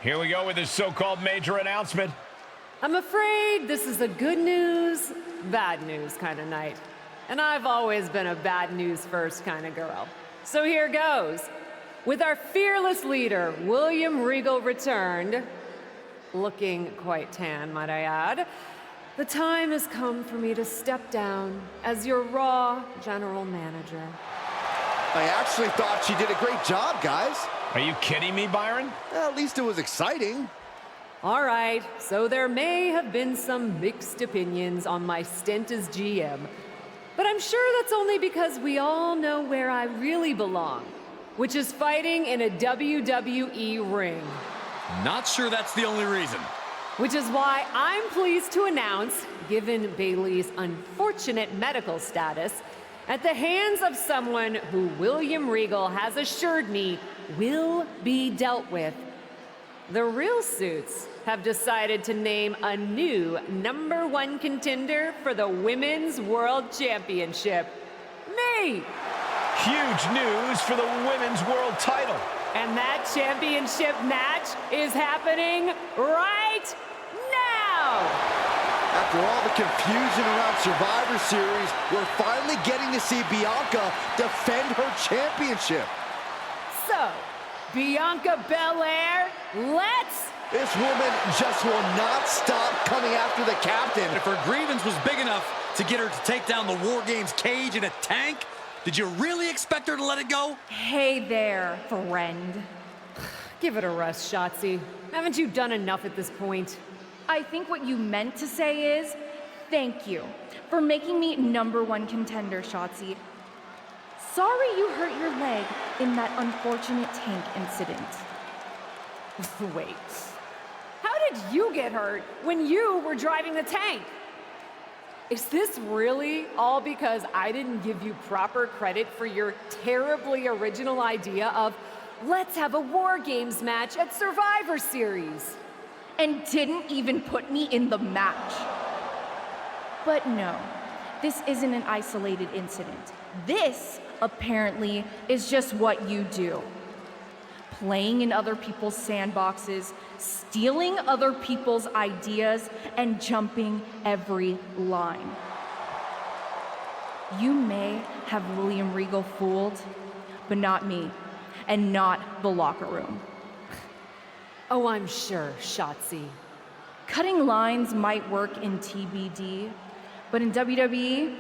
Here we go with this so-called major announcement. I'm afraid this is a good news, bad news kind of night. And I've always been a bad news first kind of girl. So here goes. With our fearless leader, William Regal returned, looking quite tan, might I add, the time has come for me to step down as your Raw General Manager. I actually thought she did a great job, guys. Are you kidding me, Byron? At least it was exciting. All right, so there may have been some mixed opinions on my stint as GM, but I'm sure that's only because we all know where I really belong, which is fighting in a WWE ring. Not sure that's the only reason. Which is why I'm pleased to announce, given Bayley's unfortunate medical status, at the hands of someone who William Regal has assured me will be dealt with, the Real Suits have decided to name a new #1 contender for the Women's World Championship. Me! Huge news for the Women's World title. And that championship match is happening right now! After all the confusion around Survivor Series, we're finally getting to see Bianca defend her championship. So, Bianca Belair, let's... This woman just will not stop coming after the captain. If her grievance was big enough to get her to take down the War Games cage in a tank, did you really expect her to let it go? Hey there, friend. Give it a rest, Shotzi. Haven't you done enough at this point? I think what you meant to say is, thank you for making me #1 contender, Shotzi. Sorry you hurt your leg in that unfortunate tank incident. Wait. How did you get hurt when you were driving the tank? Is this really all because I didn't give you proper credit for your terribly original idea of let's have a War Games match at Survivor Series? And didn't even put me in the match. But no, this isn't an isolated incident. This, apparently, is just what you do. Playing in other people's sandboxes, stealing other people's ideas, and jumping every line. You may have William Regal fooled, but not me, and not the locker room. Oh, I'm sure, Shotzi. Cutting lines might work in TBD, but in WWE,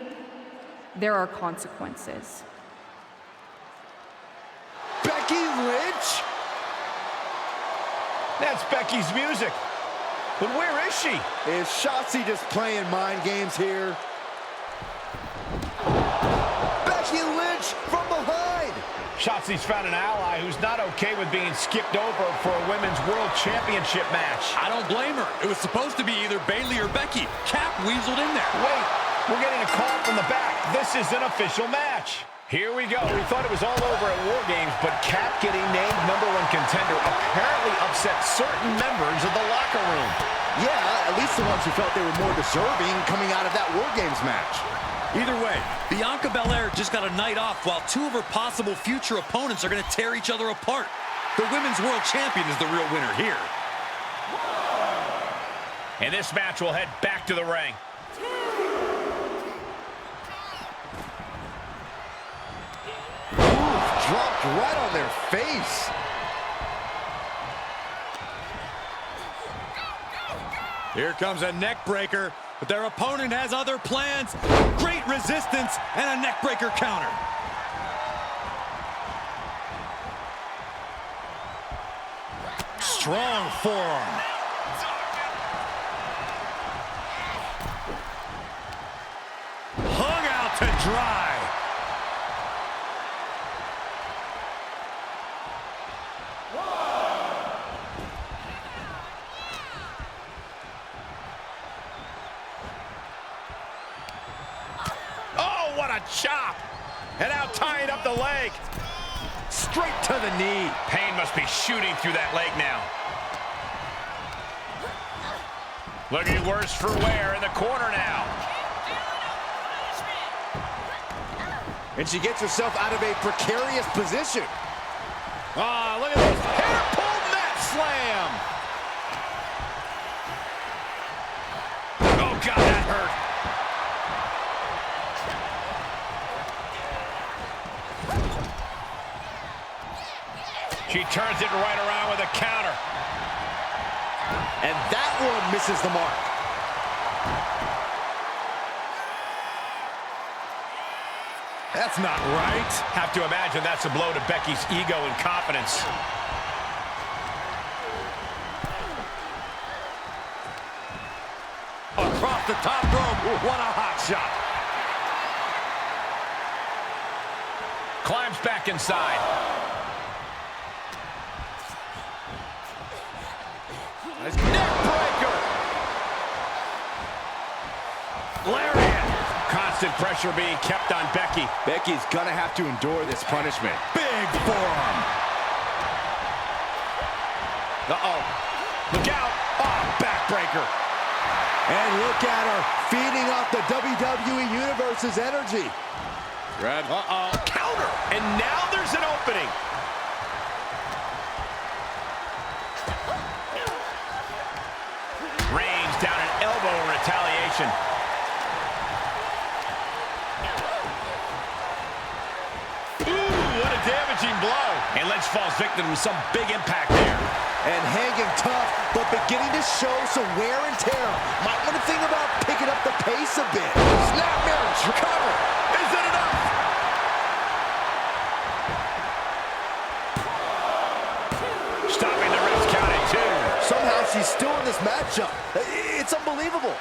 there are consequences. Becky Lynch? That's Becky's music. But where is she? Is Shotzi just playing mind games here? Becky Lynch from behind! Shotzi's found an ally who's not okay with being skipped over for a Women's World Championship match. I don't blame her. It was supposed to be either Bayley or Becky. Cap weaseled in there. Wait, we're getting a call from the back. This is an official match. Here we go. We thought it was all over at War Games, but Cap getting named #1 contender apparently upset certain members of the locker room. Yeah, at least the ones who felt they were more deserving coming out of that War Games match. Either way, Bianca Belair just got a night off while two of her possible future opponents are going to tear each other apart. The Women's World Champion is the real winner here. And this match will head back to the ring. Dropped right on their face. Here comes a neck breaker, but their opponent has other plans. Great resistance and a neck breaker counter. Strong forearm. Hung out to dry. What a chop! And now tying up the leg. Straight to the knee. Pain must be shooting through that leg now. Looking worse for wear in the corner now. And she gets herself out of a precarious position. Ah, look at this. Hair pull mat slam. God, that hurt. She turns it right around with a counter. And that one misses the mark. That's not right. Have to imagine that's a blow to Becky's ego and confidence. Across the top rope. What a hot shot. Climbs back inside. Nice neck breaker. Lariat. Constant pressure being kept on Becky. Becky's gonna have to endure this punishment. Big forearm. Uh-oh. Look out. Oh, backbreaker. And look at her, feeding off the WWE Universe's energy. Grab. Uh-oh. Counter. And now there's an opening. Reigns down an elbow in retaliation. Ooh, what a damaging blow. And Lynch falls victim to some big impact there. And hanging tough, but beginning to show some wear and tear. Might want to think about picking up the pace a bit. Snapmare, cover. Is it enough? Stopping the ref's count at 2. Somehow she's still in this matchup. It's unbelievable.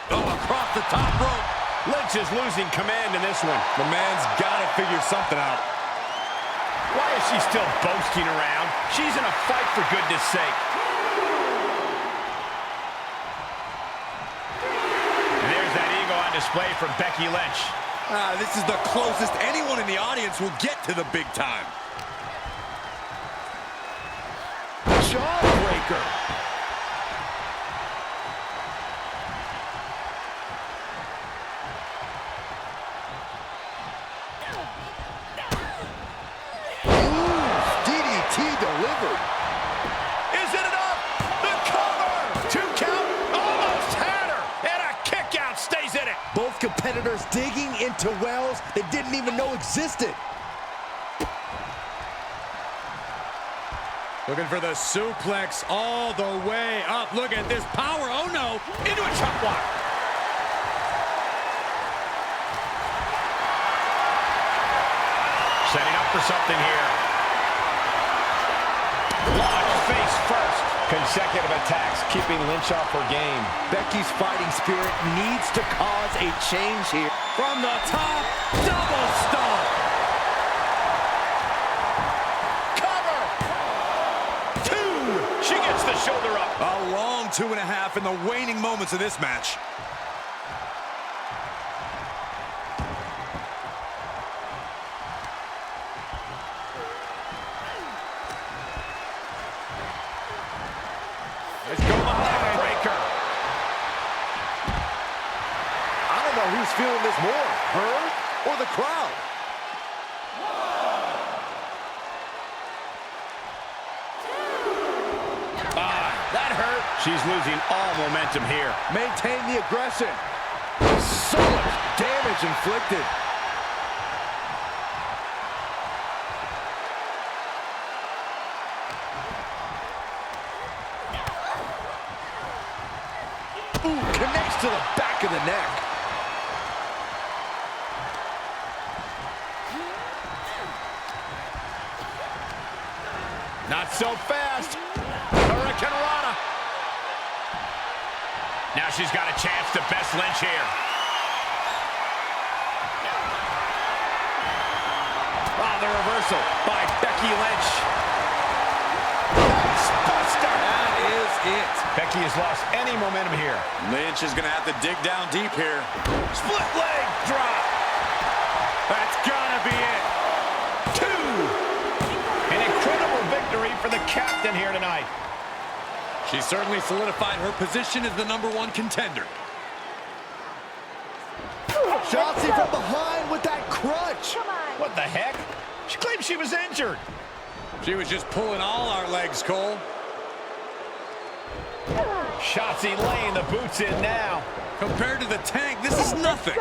Across the top rope. Lynch is losing command in this one. The man's got to figure something out. Why is she still boasting around? She's in a fight, for goodness sake. There's that ego on display from Becky Lynch. This is the closest anyone in the audience will get to the big time. Jawbreaker. Delivered. Is it enough? The cover! 2 count, almost had her, and a kick out stays in it. Both competitors digging into wells they didn't even know existed. Looking for the suplex all the way up. Look at this power. Oh, no. Into a chop block. Setting up for something here. Launch face first. Consecutive attacks keeping Lynch off her game. Becky's fighting spirit needs to cause a change here. From the top, double stomp. Cover. 2. She gets the shoulder up. A long 2.5 in the waning moments of this match. Let's go behind. Breaker. I don't know who's feeling this more, her or the crowd. That hurt. She's losing all momentum here. Maintain the aggression. So much damage inflicted. Ooh, connects to the back of the neck. Not so fast. Hurricane Rana. Now she's got a chance to best Lynch here. Oh, the reversal by Becky Lynch. Buster. That is it. Becky has lost any momentum here. Lynch is going to have to dig down deep here. Split leg drop. That's got to be it. 2. An incredible victory for the captain here tonight. She certainly solidified her position as the #1 contender. Shotzi from behind with that crutch. What the heck? She claimed she was injured. She was just pulling all our legs, Cole. Shotzi laying the boots in now. Compared to the tank, this is nothing.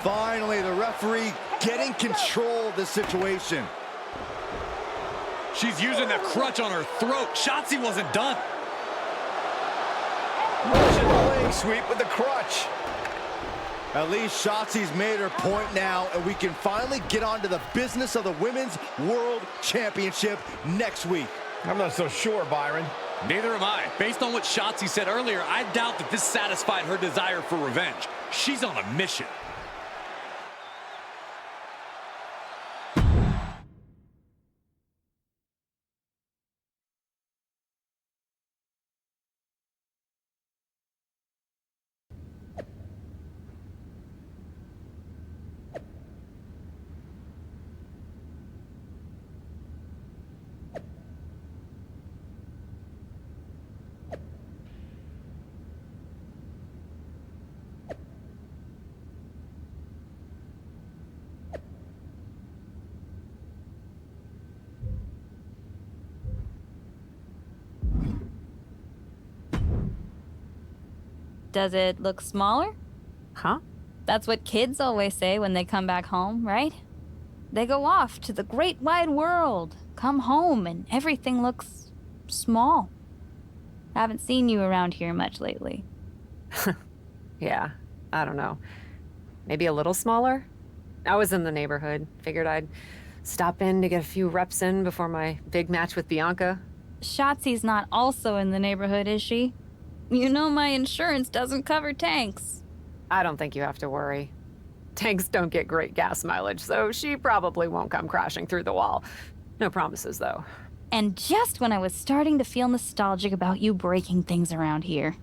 Finally, the referee getting control of the situation. She's using the crutch on her throat. Shotzi wasn't done. Russian leg sweep with the crutch. At least Shotzi's made her point now, and we can finally get on to the business of the Women's World Championship next week. I'm not so sure, Byron. Neither am I. Based on what Shotzi said earlier, I doubt that this satisfied her desire for revenge. She's on a mission. Does it look smaller? Huh? That's what kids always say when they come back home, right? They go off to the great wide world, come home, and everything looks small. Haven't seen you around here much lately. Yeah, I don't know. Maybe a little smaller? I was in the neighborhood. Figured I'd stop in to get a few reps in before my big match with Bianca. Shotzi's not also in the neighborhood, is she? You know my insurance doesn't cover tanks. I don't think you have to worry. Tanks don't get great gas mileage, so she probably won't come crashing through the wall. No promises, though. And just when I was starting to feel nostalgic about you breaking things around here.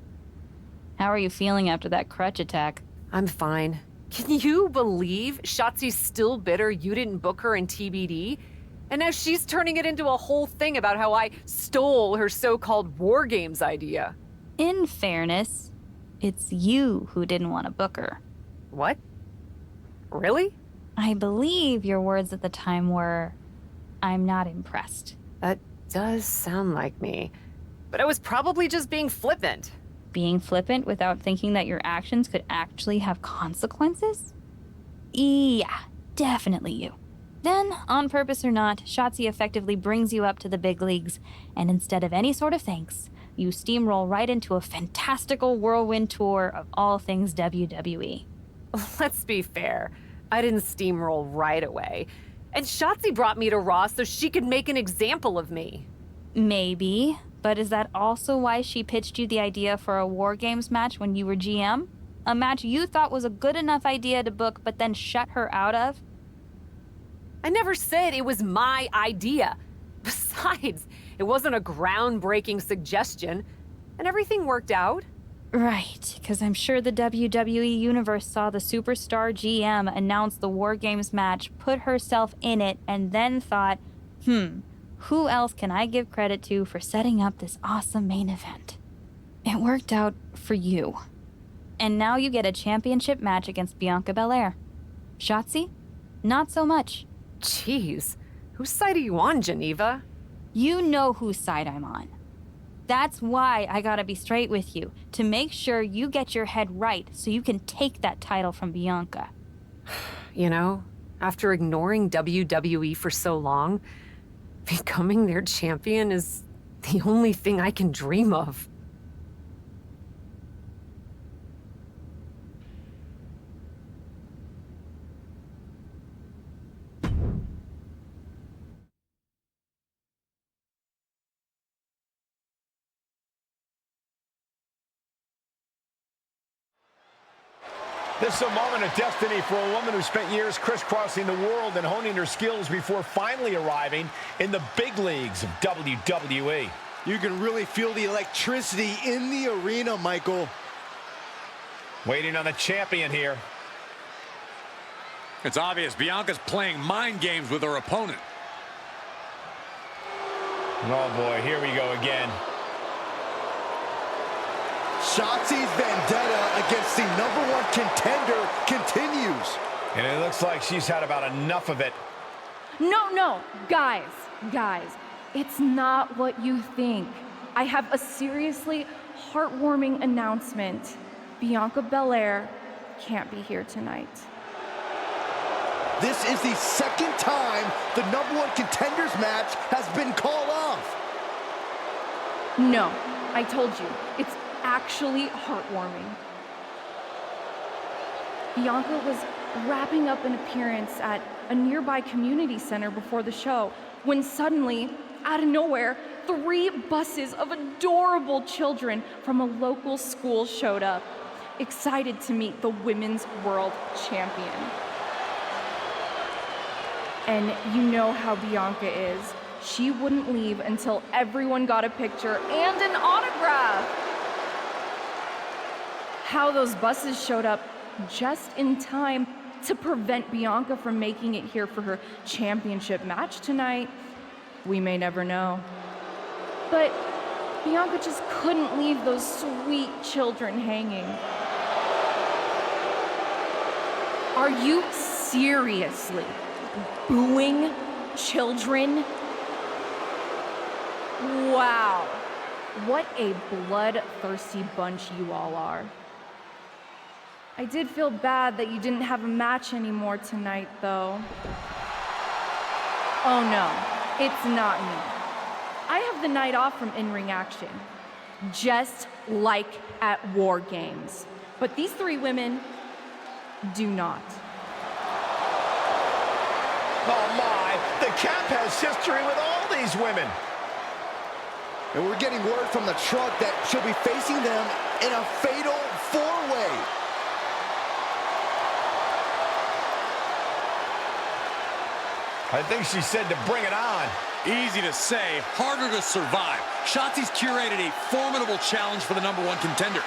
How are you feeling after that crutch attack? I'm fine. Can you believe Shotzi's still bitter you didn't book her in TBD? And now she's turning it into a whole thing about how I stole her so-called War Games idea. In fairness, it's you who didn't want to book her. What? Really? I believe your words at the time were, "I'm not impressed." That does sound like me. But I was probably just being flippant. Being flippant without thinking that your actions could actually have consequences? Yeah, definitely you. Then, on purpose or not, Shotzi effectively brings you up to the big leagues, and instead of any sort of thanks, you steamroll right into a fantastical whirlwind tour of all things WWE. Let's be fair. I didn't steamroll right away. And Shotzi brought me to Raw so she could make an example of me. Maybe, but is that also why she pitched you the idea for a War Games match when you were GM? A match you thought was a good enough idea to book but then shut her out of? I never said it was my idea. Besides, it wasn't a groundbreaking suggestion, and everything worked out. Right, because I'm sure the WWE Universe saw the superstar GM announce the War Games match, put herself in it, and then thought, who else can I give credit to for setting up this awesome main event? It worked out for you. And now you get a championship match against Bianca Belair. Shotzi? Not so much. Jeez, whose side are you on, Geneva? You know whose side I'm on. That's why I gotta be straight with you, to make sure you get your head right so you can take that title from Bianca. You know, after ignoring WWE for so long, becoming their champion is the only thing I can dream of. This is a moment of destiny for a woman who spent years crisscrossing the world and honing her skills before finally arriving in the big leagues of WWE. You can really feel the electricity in the arena, Michael. Waiting on the champion here. It's obvious Bianca's playing mind games with her opponent. Oh boy, here we go again. Shotzi's vendetta against the #1 contender continues. And it looks like she's had about enough of it. No, guys, it's not what you think. I have a seriously heartwarming announcement. Bianca Belair can't be here tonight. This is the second time the #1 contenders match has been called off. No, I told you, it's actually heartwarming. Bianca was wrapping up an appearance at a nearby community center before the show when suddenly, out of nowhere, 3 buses of adorable children from a local school showed up, excited to meet the Women's World Champion. And you know how Bianca is. She wouldn't leave until everyone got a picture and an autograph. How those buses showed up just in time to prevent Bianca from making it here for her championship match tonight, we may never know. But Bianca just couldn't leave those sweet children hanging. Are you seriously booing children? Wow, what a bloodthirsty bunch you all are. I did feel bad that you didn't have a match anymore tonight, though. Oh no, it's not me. I have the night off from in-ring action, just like at War Games. But these 3 women do not. Oh my, the Cap has history with all these women. And we're getting word from the truck that she'll be facing them in a fatal 4-way. I think she said to bring it on. Easy to say, harder to survive. Shotzi's curated a formidable challenge for the #1 contender.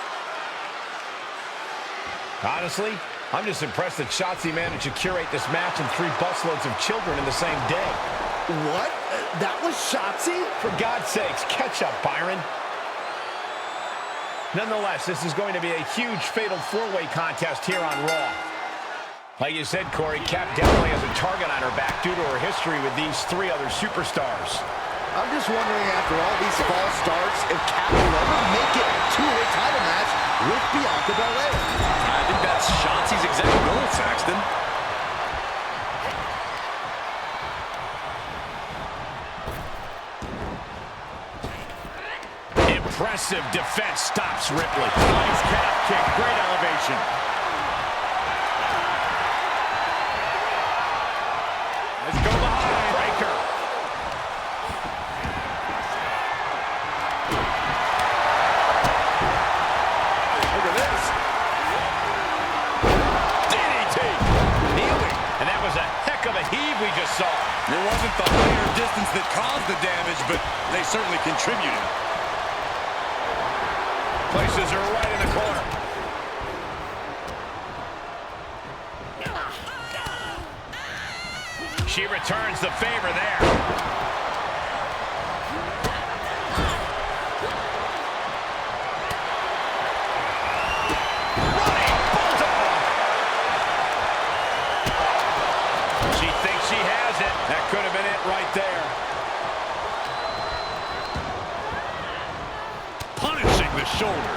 Honestly, I'm just impressed that Shotzi managed to curate this match and 3 busloads of children in the same day. What? That was Shotzi? For God's sakes, catch up, Byron. Nonetheless, this is going to be a huge fatal 4-way contest here on Raw. Like you said, Corey, Cap definitely has a target on her back due to her history with these 3 other superstars. I'm just wondering, after all these false starts, if Cap will ever make it to a title match with Bianca Belair. I think that's Shotzi's exact goal, Saxton. Impressive defense stops Ripley. Nice calf kick, great elevation. Let's go behind. Breaker. Look at this. DDT. Kneeling. And that was a heck of a heave we just saw. It wasn't the height or distance that caused the damage, but they certainly contributed. Places her right in the corner. She returns the favor there. Running bulldog. She thinks she has it. That could have been it right there. Punishing the shoulder.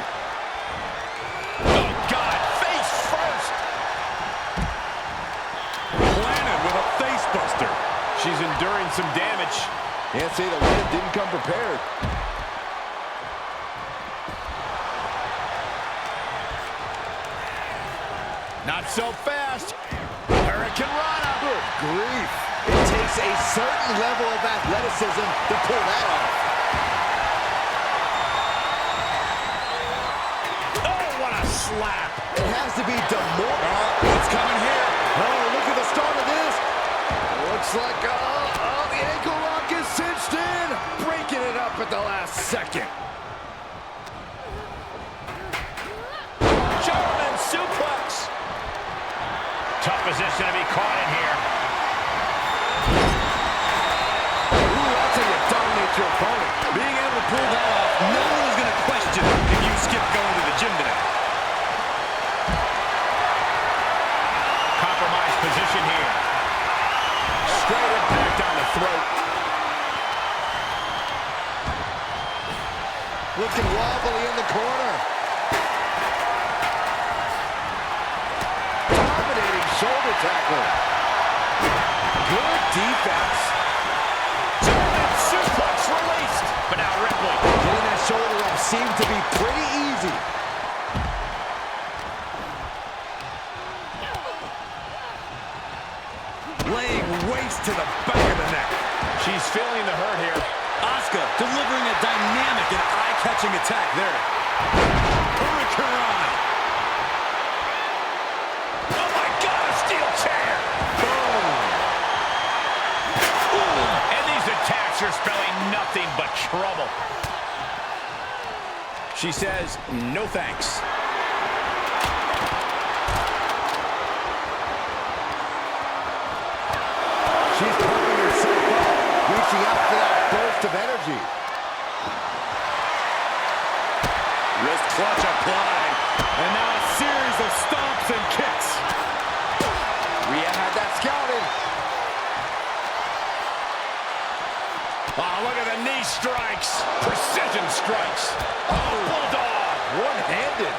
Oh, God, face first. Planted with a face buster. She's enduring some damage. Can't say the win didn't come prepared. Not so fast. Hurricane Rana. Good grief. It takes a certain level of athleticism to pull that off. Oh, what a slap. It has to be demoralizing. It's coming here. Oh, look at the start of this. Looks like, the ankle lock is cinched in. Breaking it up at the last second. German suplex. Tough position to be caught in here. Ooh, that's how you dominate your opponent. Being able to pull that off, no one is going to question if you skip going to the gym today. Compromised position here. Straight impact on the throat. Looking wobbly in the corner. Dominating shoulder tackle. Good defense. German suplex released. But now Ripley. Getting that shoulder up seemed to be pretty easy. Laying waste to the back of the neck. She's feeling the hurt here. Asuka delivering a dynamic and eye-catching attack there. Hurricane. Oh my God, a steel chair. Boom. And these attacks are spelling nothing but trouble. She says, no thanks. She's pumping herself up, reaching out for that burst of energy. Wrist clutch applied. And now a series of stomps and kicks. Rhea had that scouted. Oh, look at the knee strikes. Precision strikes. Oh, bulldog. One-handed.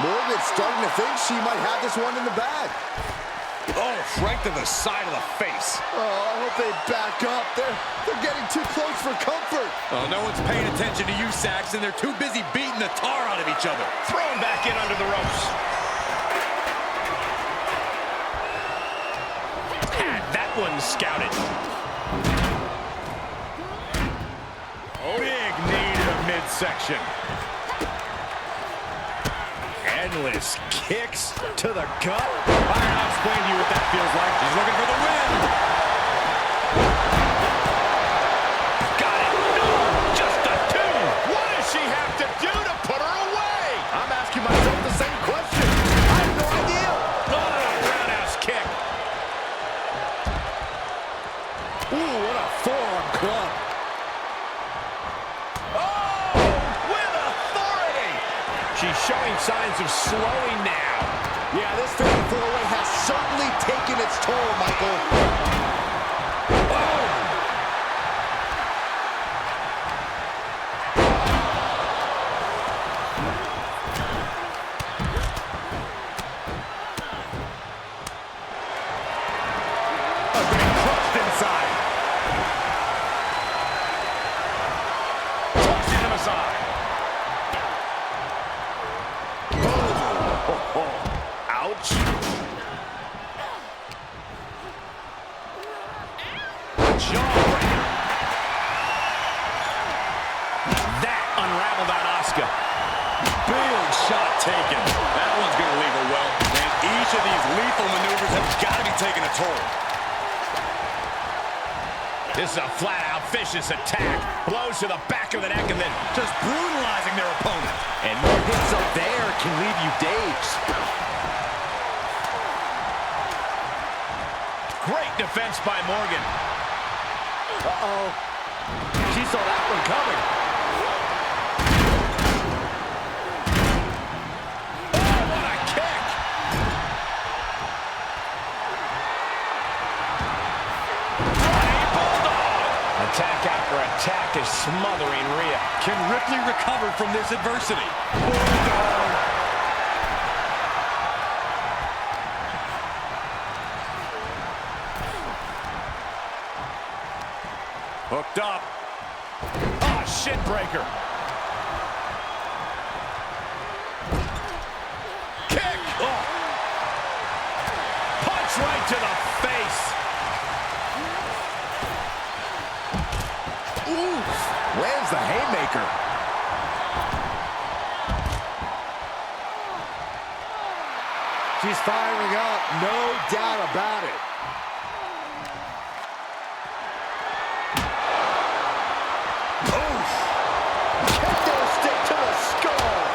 Morgan's starting to think she might have this one in the bag. Oh, right to the side of the face. Oh, I hope they back up. They're getting too close for comfort. Oh, no one's paying attention to you, Saxton. They're too busy beating the tar out of each other. Thrown back in under the ropes. Had that one scouted. Big knee to the midsection. Endless kicks to the gut. I'll explain to you what that feels like. She's looking for the win. Got it. No, just a two. What does she have to do to put her away? I'm asking myself the same question. I have no idea. Oh, roundhouse kick. Ooh, what a forearm club. She's showing signs of slowing now. Yeah, this fatal four-way has certainly taken its toll, Michael. Oh! Getting crushed inside. Tossing him aside. Ouch. Jawbreaker. That unraveled out Asuka. Big shot taken. That one's going to leave her well. And each of these lethal maneuvers have got to be taking a toll. This is a flat-out vicious attack. Blows to the back of the neck and then Just brutalizing their opponent. And more hits up there can leave you dazed. great defense by Morgan. Uh-oh. She saw that one coming. Oh, what a kick! Running bulldog! Attack after attack is smothering Rhea. Can Ripley recover from this adversity? Bulldog! Hooked up. Oh, shit breaker. Kick. Oh. Punch right to the face. Oof. Lands the haymaker. She's firing up, no doubt about it.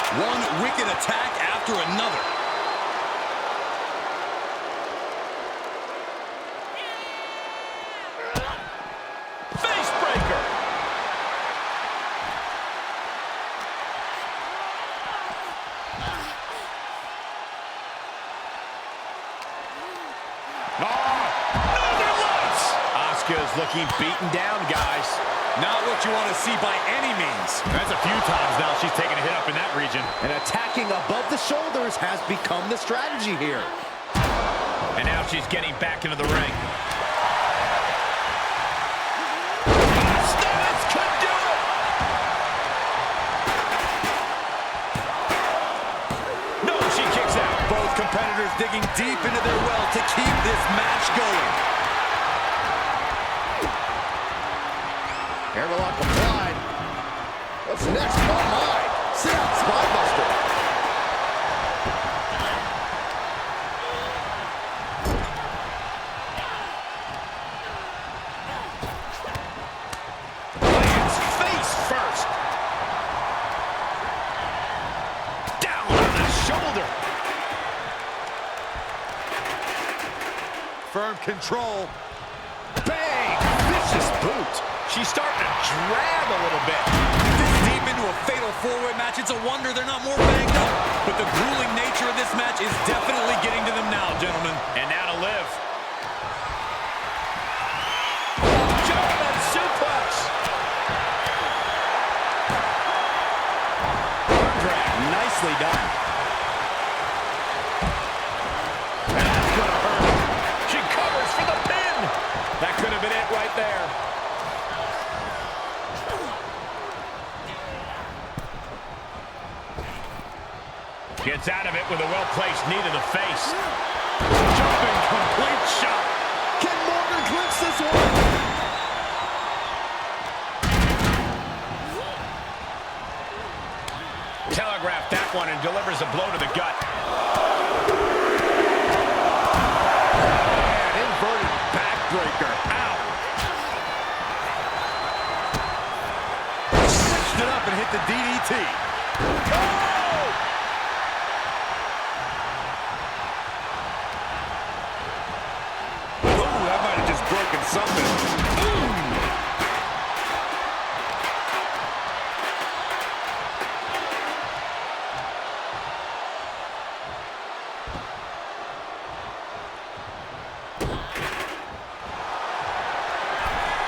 One wicked attack after another. looking beaten down, guys. Not what you want to see by any means. That's a few times now she's taken a hit up in that region. And attacking above the shoulders has become the strategy here. And now she's getting back into the ring. Stevens could do it! No, she kicks out. Both competitors digging deep into their well to keep this match going. Airlock applied. What's next? Oh my! Sit out, Spinebuster. Lands face first. Down on the shoulder. Firm control. Bang! Vicious boot. She's starting to drag a little bit. This deep into a fatal four-way match, it's a wonder they're not more banged up. But the grueling nature of this match is definitely getting to them now, gentlemen. And now to live. German suplex. Arm drag. Nicely done. And that's going to hurt. She covers for the pin. That could have been it right there. Gets out of it with a well-placed knee to the face. Jumping complete shot. Can Morgan clinch this one? Telegraphed that one and delivers a blow to the gut. And inverted backbreaker. Ow. Stitched it up and hit the DDT. Broken something.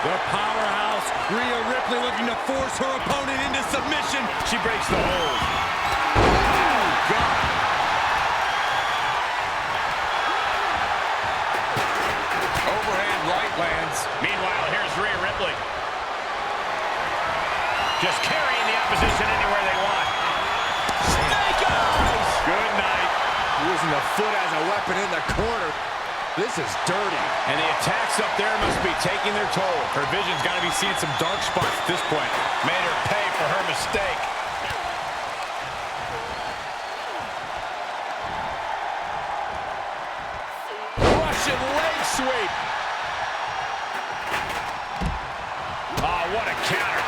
The powerhouse, Rhea Ripley, looking to force her opponent into submission. She breaks the hold. Oh, God. Overhand right lands. Meanwhile, here's Rhea Ripley. Just carrying the opposition anywhere they want. Snake eyes! Good night. Using the foot as a weapon in the corner. This is dirty. And the attacks up there must be taking their toll. Her vision's got to be seeing some dark spots at this point. Made her pay for her mistake. Russian leg sweep. Oh, what a counter.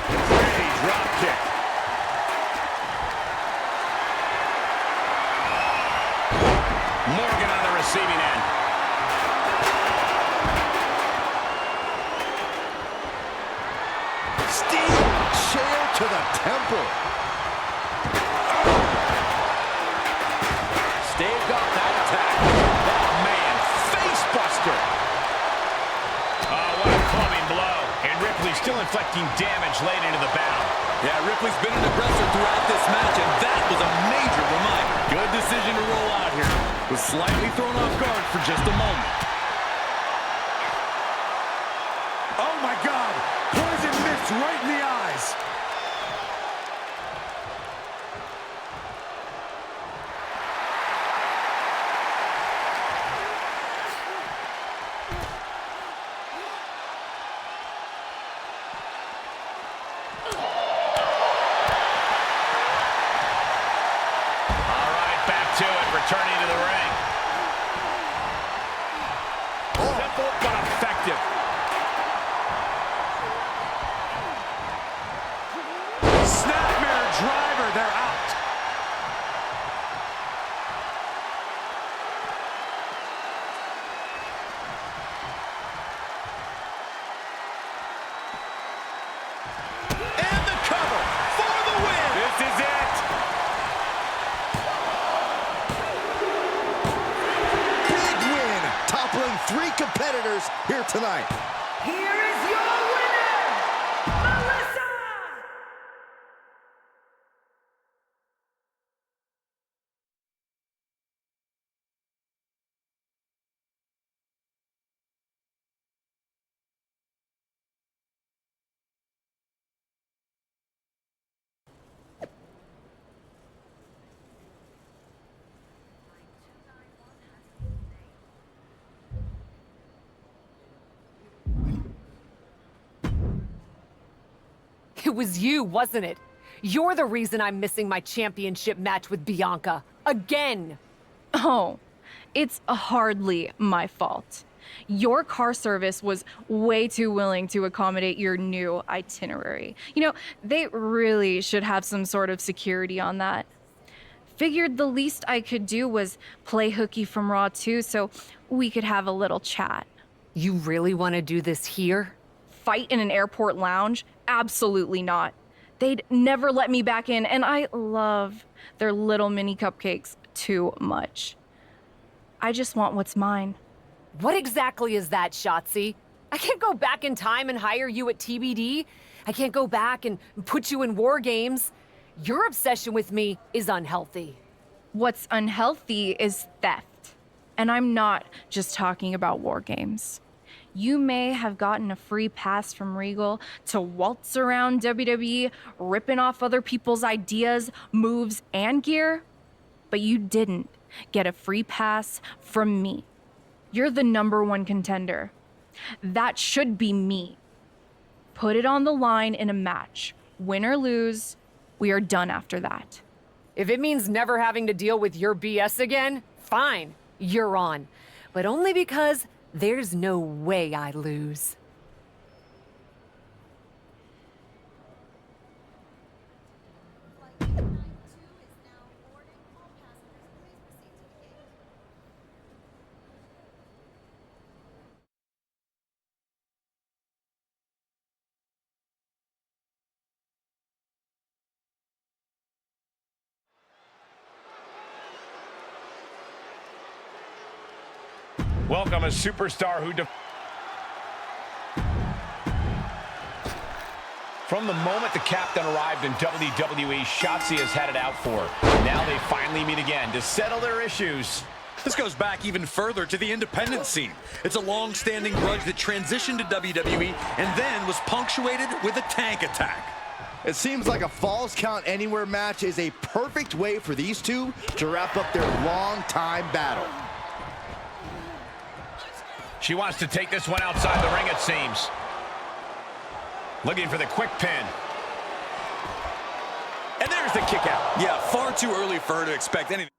Pretty drop kick. Morgan on the receiving end. Steel chair to the temple. Staved off that attack. Oh, man. Face buster. Oh, what a clubbing blow. And Ripley still inflicting damage late into the battle. Yeah, Ripley's been an aggressor throughout this match, and that was a major reminder. Good decision to roll out here. Was slightly thrown off guard for just a moment. Oh, my God. Poison mist right in the eyes. All right, back to it. Returning to the ring. three competitors here tonight. Here is your winner, Melissa! It was you, wasn't it? You're the reason I'm missing my championship match with Bianca. Again! Oh, it's hardly my fault. Your car service was way too willing to accommodate your new itinerary. You know, they really should have some sort of security on that. Figured the least I could do was play hooky from Raw 2 so we could have a little chat. You really want to do this here? Fight in an airport lounge? Absolutely not. They'd never let me back in, and I love their little mini cupcakes too much. I just want what's mine. What exactly is that, Shotzi? I can't go back in time and hire you at TBD. I can't go back and put you in war games. Your obsession with me is unhealthy. What's unhealthy is theft. And I'm not just talking about war games. You may have gotten a free pass from Regal to waltz around WWE, ripping off other people's ideas, moves, and gear, but you didn't get a free pass from me. You're the #1 contender. That should be me. Put it on the line in a match. Win or lose, we are done after that. If it means never having to deal with your BS again, fine, you're on. But only because there's no way I lose. Welcome a superstar who... From the moment the captain arrived in WWE, Shotzi has had it out for her. Now they finally meet again to settle their issues. This goes back even further to the independent scene. It's a long-standing grudge that transitioned to WWE and then was punctuated with a tank attack. It seems like a Falls Count Anywhere match is a perfect way for these two to wrap up their long-time battle. She wants to take this one outside the ring, it seems. Looking for the quick pin. And there's the kick out. Yeah, far too early for her to expect anything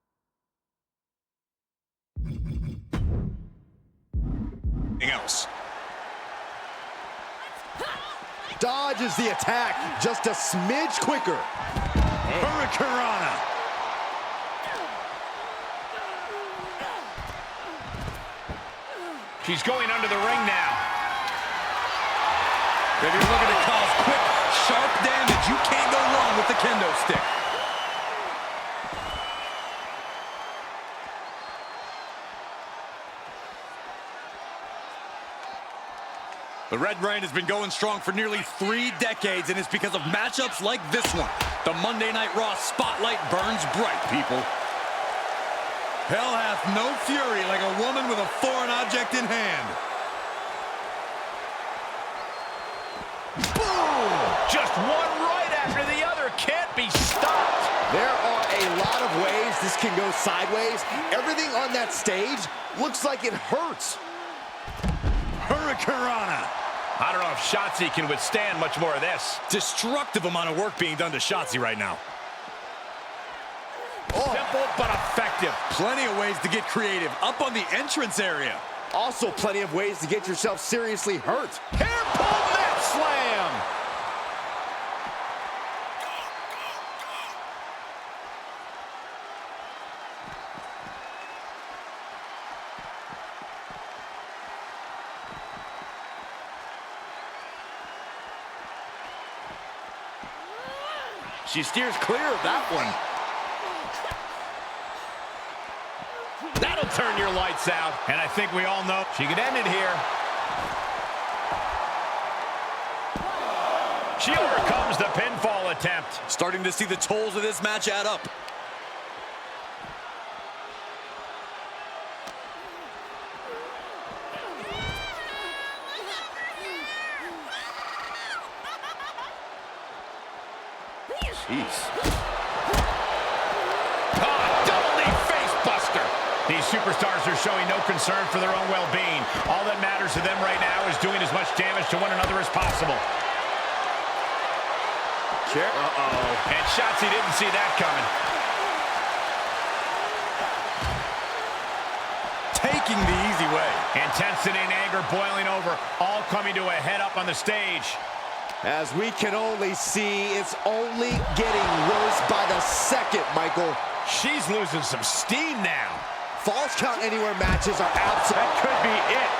else. Dodges the attack just a smidge quicker. Hurricanrana. She's going under the ring now. If you're looking to cause quick, sharp damage, you can't go wrong with the kendo stick. The Red Rain has been going strong for nearly 3 decades, and it's because of matchups like this one. The Monday Night Raw spotlight burns bright, people. Hell hath no fury like a woman with a foreign object in hand. Boom! Just one right after the other. Can't be stopped. There are a lot of ways this can go sideways. Everything on that stage looks like it hurts. Hurricanrana. I don't know if Shotzi can withstand much more of this. Destructive amount of work being done to Shotzi right now. Simple but effective. Plenty of ways to get creative. Up on the entrance area. Also plenty of ways to get yourself seriously hurt. Hair pull net slam. She steers clear of that one. That'll turn your lights out. And I think we all know she could end it here. She overcomes the pinfall attempt. Starting to see the tolls of this match add up. Jeez. Double knee face buster. These superstars are showing no concern for their own well-being. All that matters to them right now is doing as much damage to one another as possible. Uh-oh. And Shotzi didn't see that coming. Taking the easy way. Intensity and anger boiling over, all coming to a head up on the stage. As we can only see, it's only getting worse by the second, Michael. She's losing some steam now. Falls count anywhere matches are absolute. That could be it.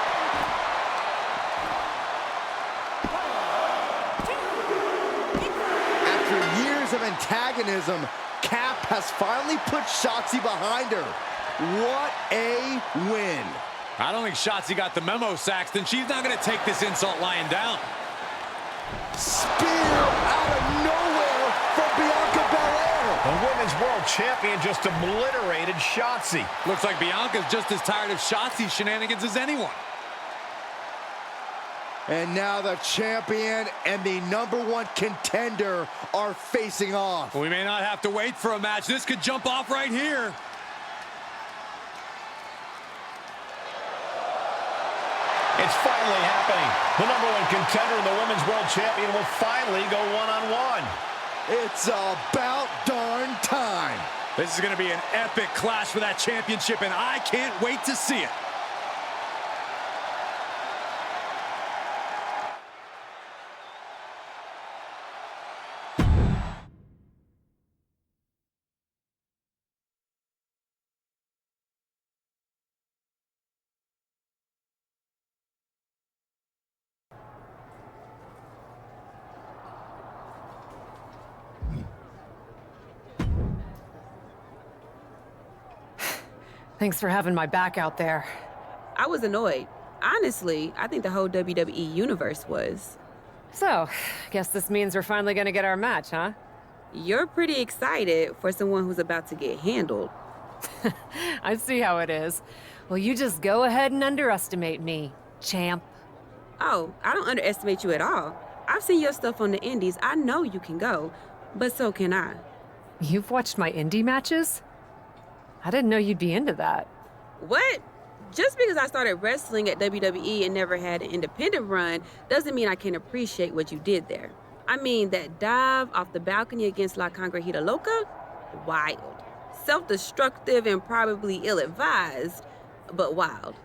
After years of antagonism, Cap has finally put Shotzi behind her. What a win. I don't think Shotzi got the memo, Saxton. She's not going to take this insult lying down. Spear out of nowhere from Bianca Belair. The Women's World Champion just obliterated Shotzi. Looks like Bianca's just as tired of Shotzi's shenanigans as anyone. And now the champion and the #1 contender are facing off. We may not have to wait for a match. This could jump off right here. It's finally happening. The #1 contender and the Women's World Champion will finally go one-on-one. It's about darn time. This is going to be an epic clash for that championship, and I can't wait to see it. Thanks for having my back out there. I was annoyed. Honestly, I think the whole WWE universe was. So, guess this means we're finally gonna get our match, huh? You're pretty excited for someone who's about to get handled. I see how it is. Well, you just go ahead and underestimate me, champ. Oh, I don't underestimate you at all. I've seen your stuff on the indies. I know you can go, but so can I. You've watched my indie matches? I didn't know you'd be into that. What? Just because I started wrestling at WWE and never had an independent run doesn't mean I can't appreciate what you did there. I mean, that dive off the balcony against La Congrejita Loca? Wild. Self-destructive and probably ill-advised, but wild.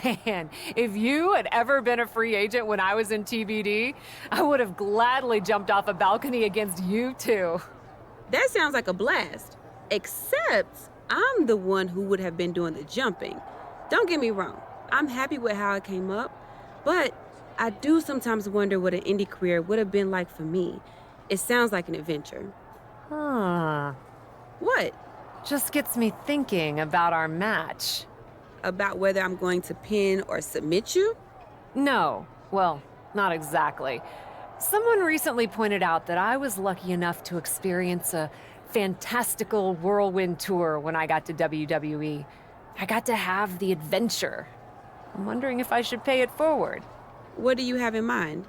Man, if you had ever been a free agent when I was in TBD, I would have gladly jumped off a balcony against you too. That sounds like a blast. Except I'm the one who would have been doing the jumping. Don't get me wrong, I'm happy with how I came up, but I do sometimes wonder what an indie career would have been like for me. It sounds like an adventure. Huh. What? Just gets me thinking about our match. About whether I'm going to pin or submit you? No, well, not exactly. Someone recently pointed out that I was lucky enough to experience a fantastical whirlwind tour when I got to WWE. I got to have the adventure. I'm wondering if I should pay it forward. What do you have in mind?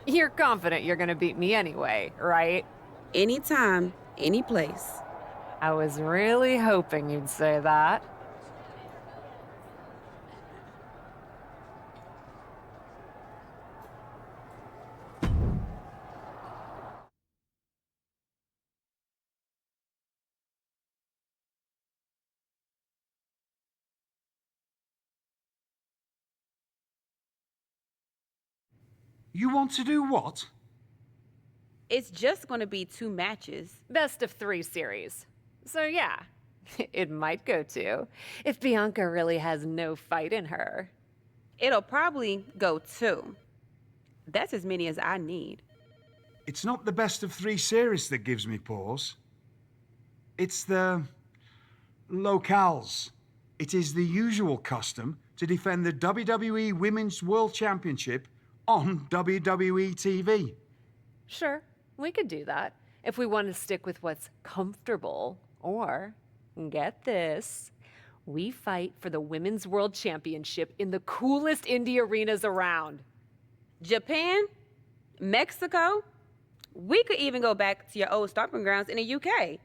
You're confident you're gonna beat me anyway, right? Anytime, any place. I was really hoping you'd say that. You want to do what? It's just going to be 2 matches. Best of 3 series. So yeah, it might go 2, if Bianca really has no fight in her. It'll probably go 2. That's as many as I need. It's not the best of 3 series that gives me pause. It's the locales. It is the usual custom to defend the WWE Women's World Championship on WWE TV. Sure, we could do that if we want to stick with what's comfortable. Or, get this, we fight for the Women's World Championship in the coolest indie arenas around. Japan? Mexico? We could even go back to your old stomping grounds in the UK.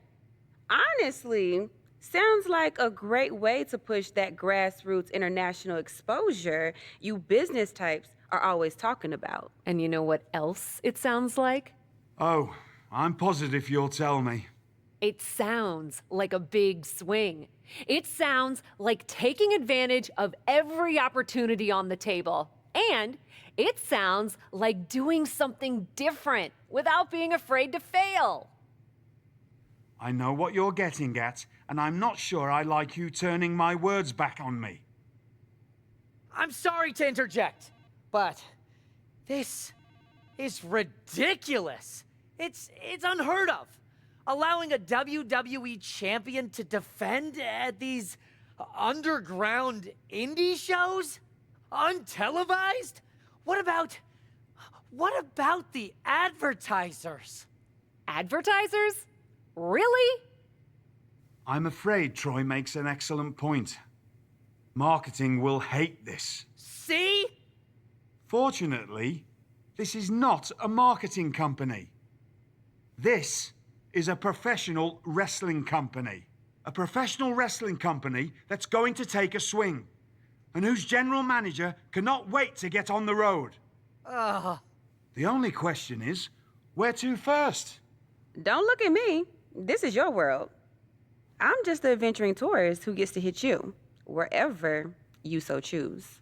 Honestly, sounds like a great way to push that grassroots international exposure you business types are always talking about. And you know what else it sounds like? Oh, I'm positive you'll tell me. It sounds like a big swing. It sounds like taking advantage of every opportunity on the table. And it sounds like doing something different without being afraid to fail. I know what you're getting at, and I'm not sure I like you turning my words back on me. I'm sorry to interject, but this is ridiculous. It's unheard of. Allowing a WWE champion to defend at these underground indie shows? Untelevised? What about the advertisers? Advertisers? Really? I'm afraid Troy makes an excellent point. Marketing will hate this. See? Fortunately, this is not a marketing company. This is a professional wrestling company. A professional wrestling company that's going to take a swing, and whose general manager cannot wait to get on the road. The only question is, where to first? Don't look at me. This is your world. I'm just the adventuring tourist who gets to hit you, wherever you so choose.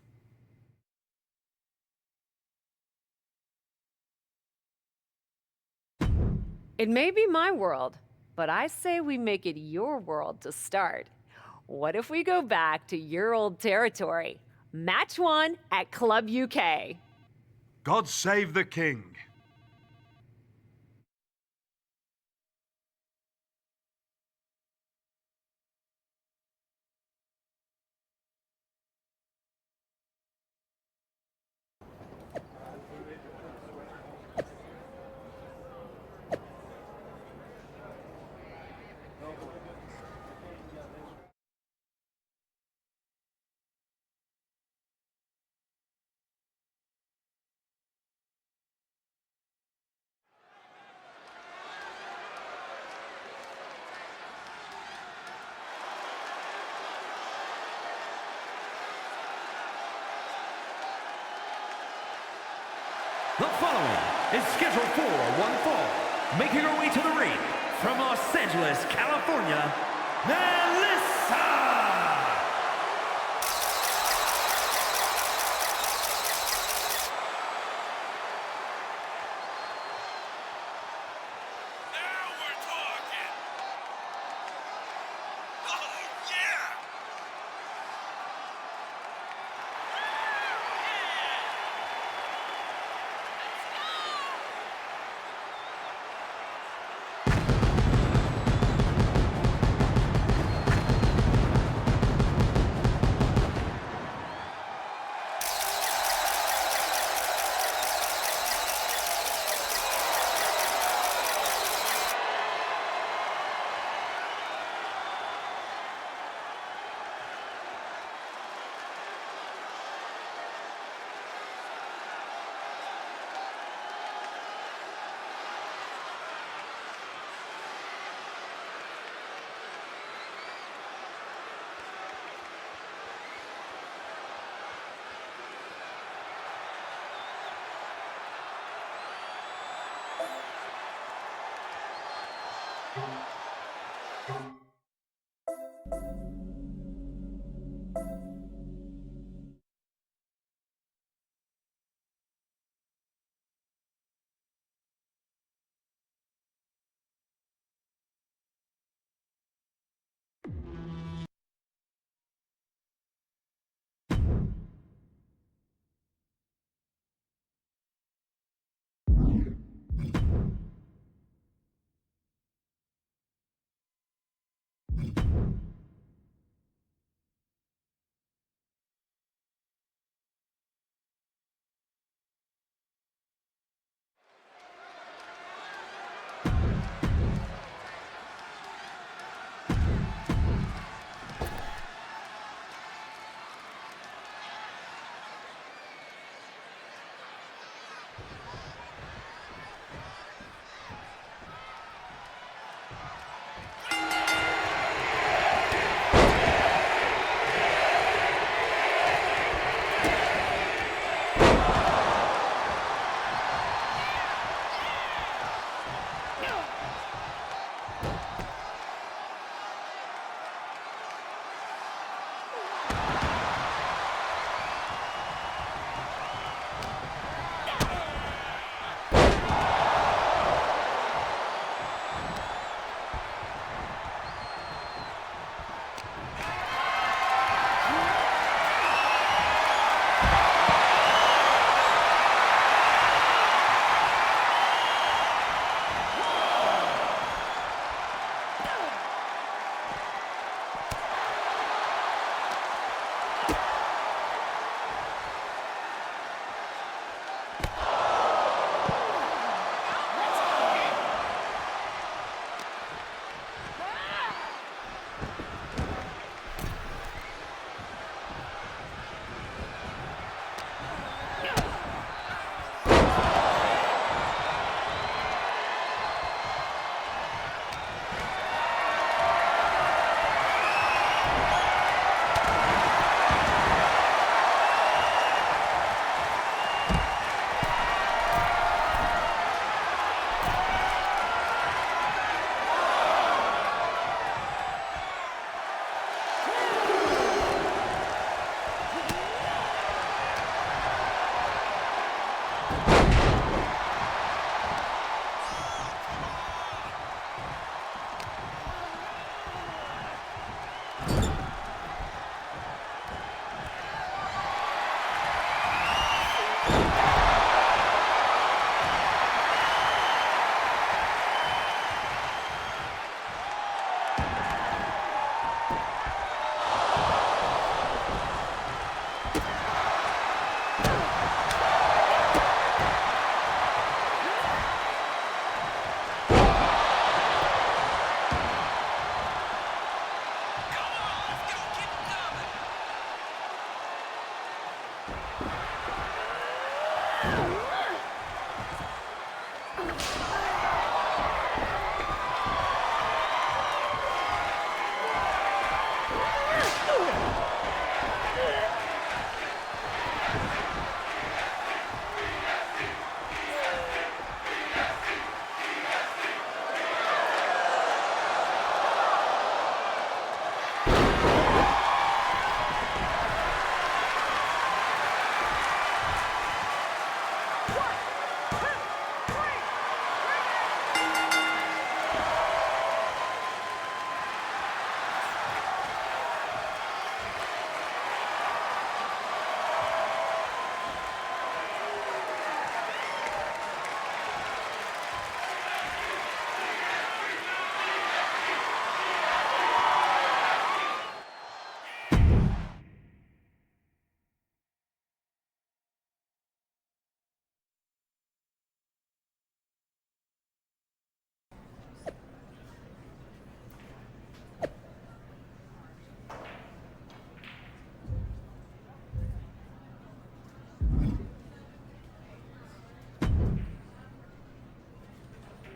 It may be my world, but I say we make it your world to start. What if we go back to your old territory? Match 1 at Club UK. God save the king. The following is scheduled for one fall, making her way to the ring from Los Angeles, California, Melissa!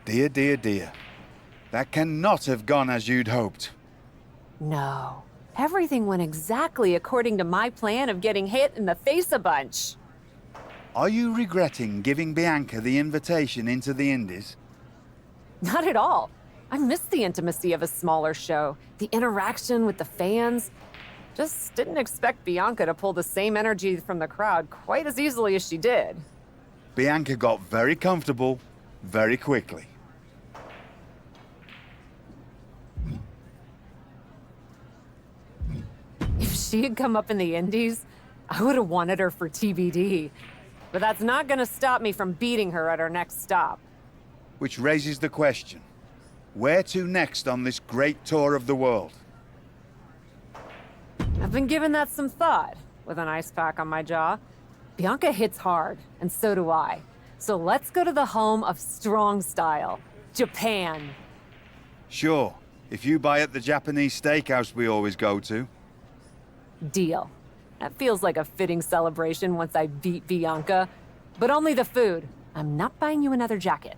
Dear, dear, dear. That cannot have gone as you'd hoped. No. Everything went exactly according to my plan of getting hit in the face a bunch. Are you regretting giving Bianca the invitation into the Indies? Not at all. I missed the intimacy of a smaller show, the interaction with the fans. Just didn't expect Bianca to pull the same energy from the crowd quite as easily as she did. Bianca got very comfortable very quickly. If she had come up in the Indies, I would have wanted her for TBD. But that's not gonna stop me from beating her at our next stop. Which raises the question, where to next on this great tour of the world? I've been giving that some thought, with an ice pack on my jaw. Bianca hits hard, and so do I. So let's go to the home of strong style, Japan. Sure, if you buy at the Japanese steakhouse we always go to. Deal. That feels like a fitting celebration once I beat Bianca. but only the food. I'm not buying you another jacket.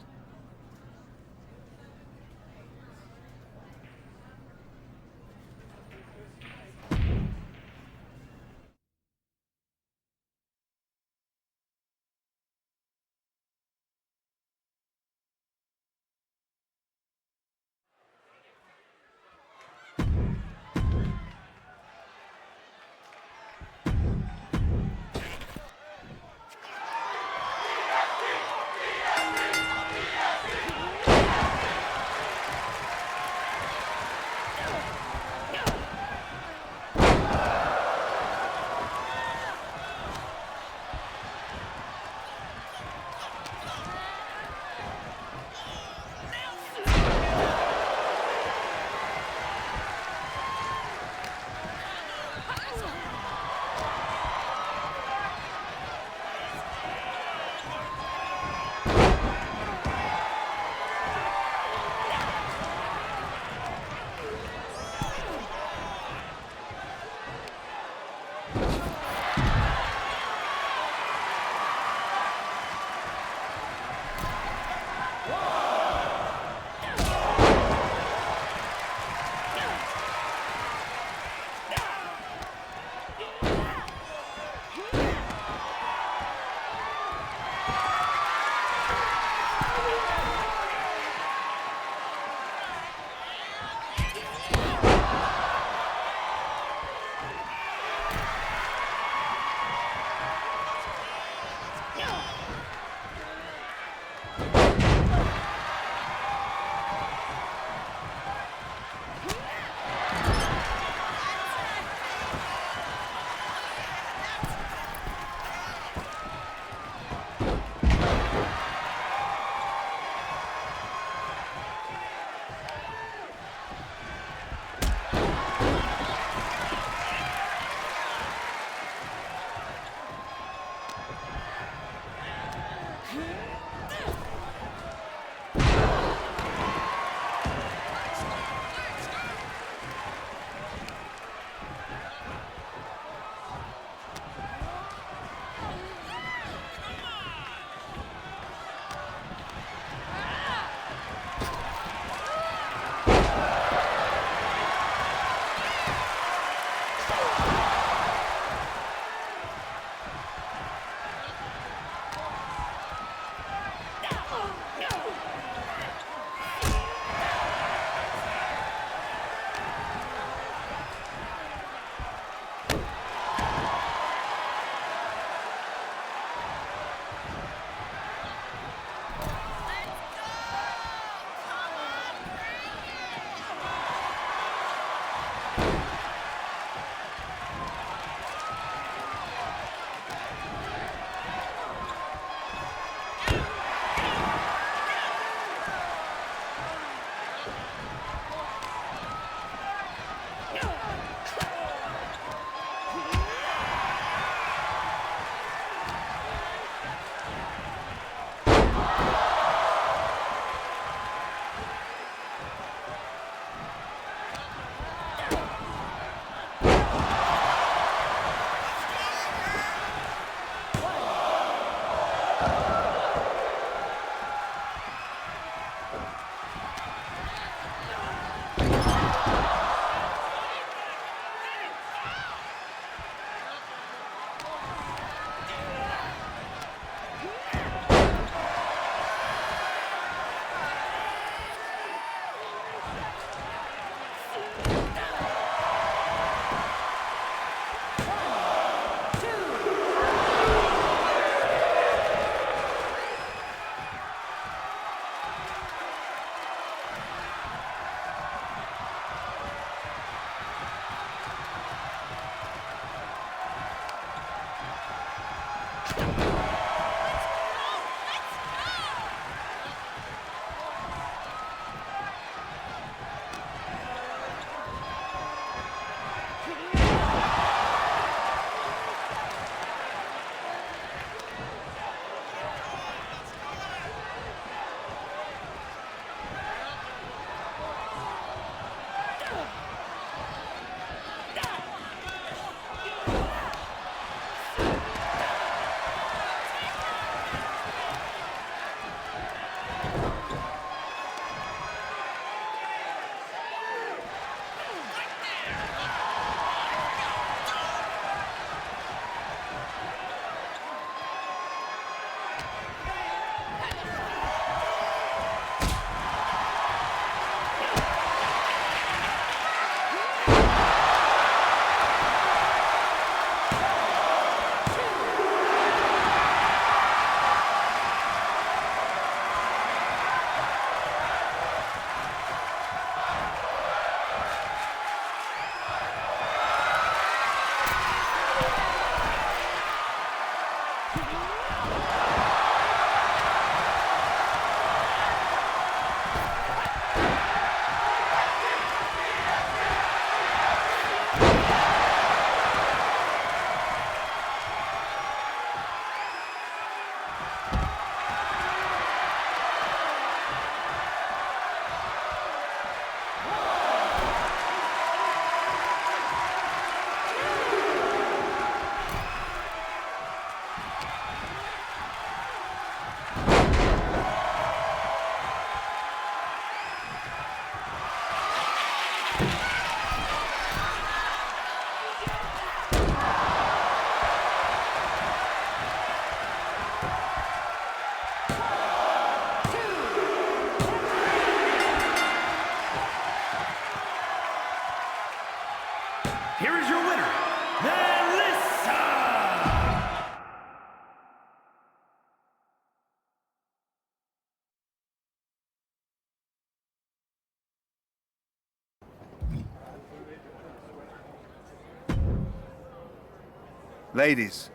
Ladies,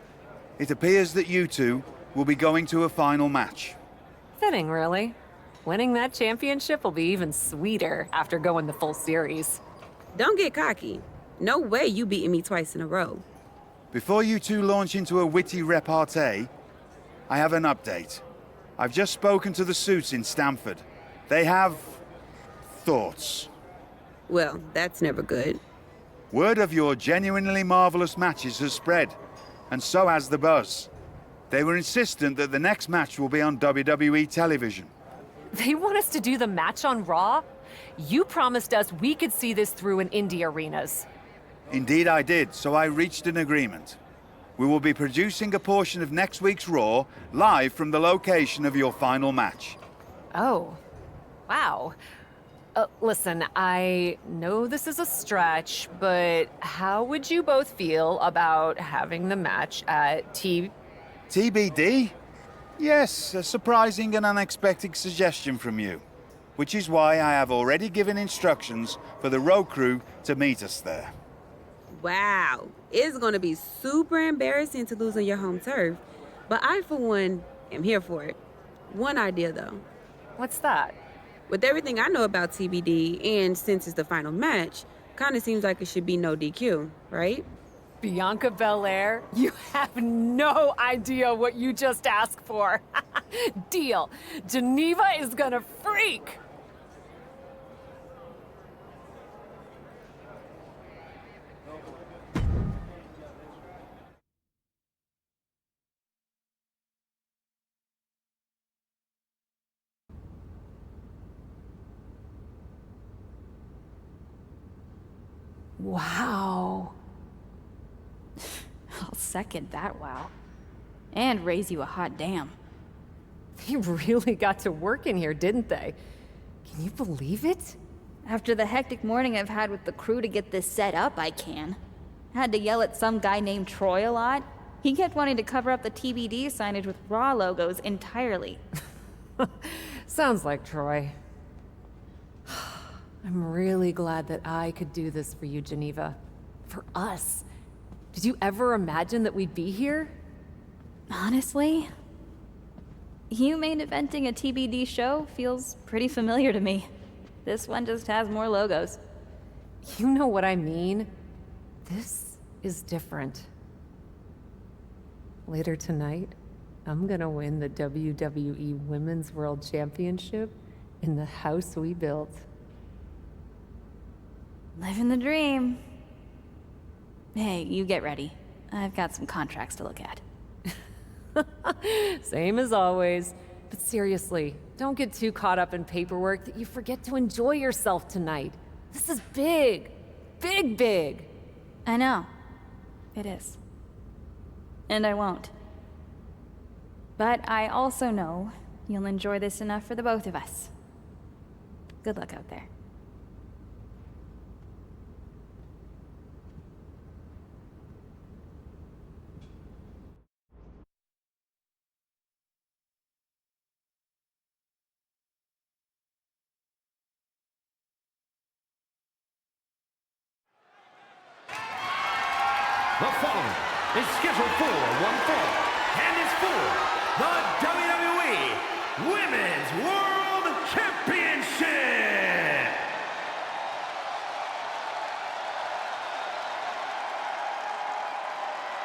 it appears that you two will be going to a final match. Fitting, really. Winning that championship will be even sweeter after going the full series. Don't get cocky. No way you beating me twice in a row. Before you two launch into a witty repartee, I have an update. I've just spoken to the suits in Stamford. They have thoughts. Well, that's never good. Word of your genuinely marvelous matches has spread, and so has the buzz. They were insistent that the next match will be on WWE television. They want us to do the match on Raw? You promised us we could see this through in indie arenas. Indeed I did, so I reached an agreement. We will be producing a portion of next week's Raw live from the location of your final match. Oh, wow. Listen, I know this is a stretch, but how would you both feel about having the match at TBD? Yes, a surprising and unexpected suggestion from you. Which is why I have already given instructions for the road crew to meet us there. Wow. It's gonna be super embarrassing to lose on your home turf. But I, for one, am here for it. One idea, though. What's that? With everything I know about TBD, and since it's the final match, kinda seems like it should be no DQ, right? Bianca Belair? You have no idea what you just asked for. Deal. Geneva is gonna freak. Wow. I'll second that wow. And raise you a hot damn. They really got to work in here, didn't they? Can you believe it? After the hectic morning I've had with the crew to get this set up, I can. Had to yell at some guy named Troy a lot. He kept wanting to cover up the TBD signage with Raw logos entirely. Sounds like Troy. I'm really glad that I could do this for you, Geneva. For us. Did you ever imagine that we'd be here? Honestly, you main eventing a TBD show feels pretty familiar to me. This one just has more logos. You know what I mean? This is different. Later tonight, I'm gonna win the WWE Women's World Championship in the house we built. Living the dream. Hey, you get ready. I've got some contracts to look at. Same as always. But seriously, don't get too caught up in paperwork that you forget to enjoy yourself tonight. This is big. Big, big. I know. It is. And I won't. But I also know you'll enjoy this enough for the both of us. Good luck out there. The following is scheduled for one fall and is for the WWE Women's World Championship.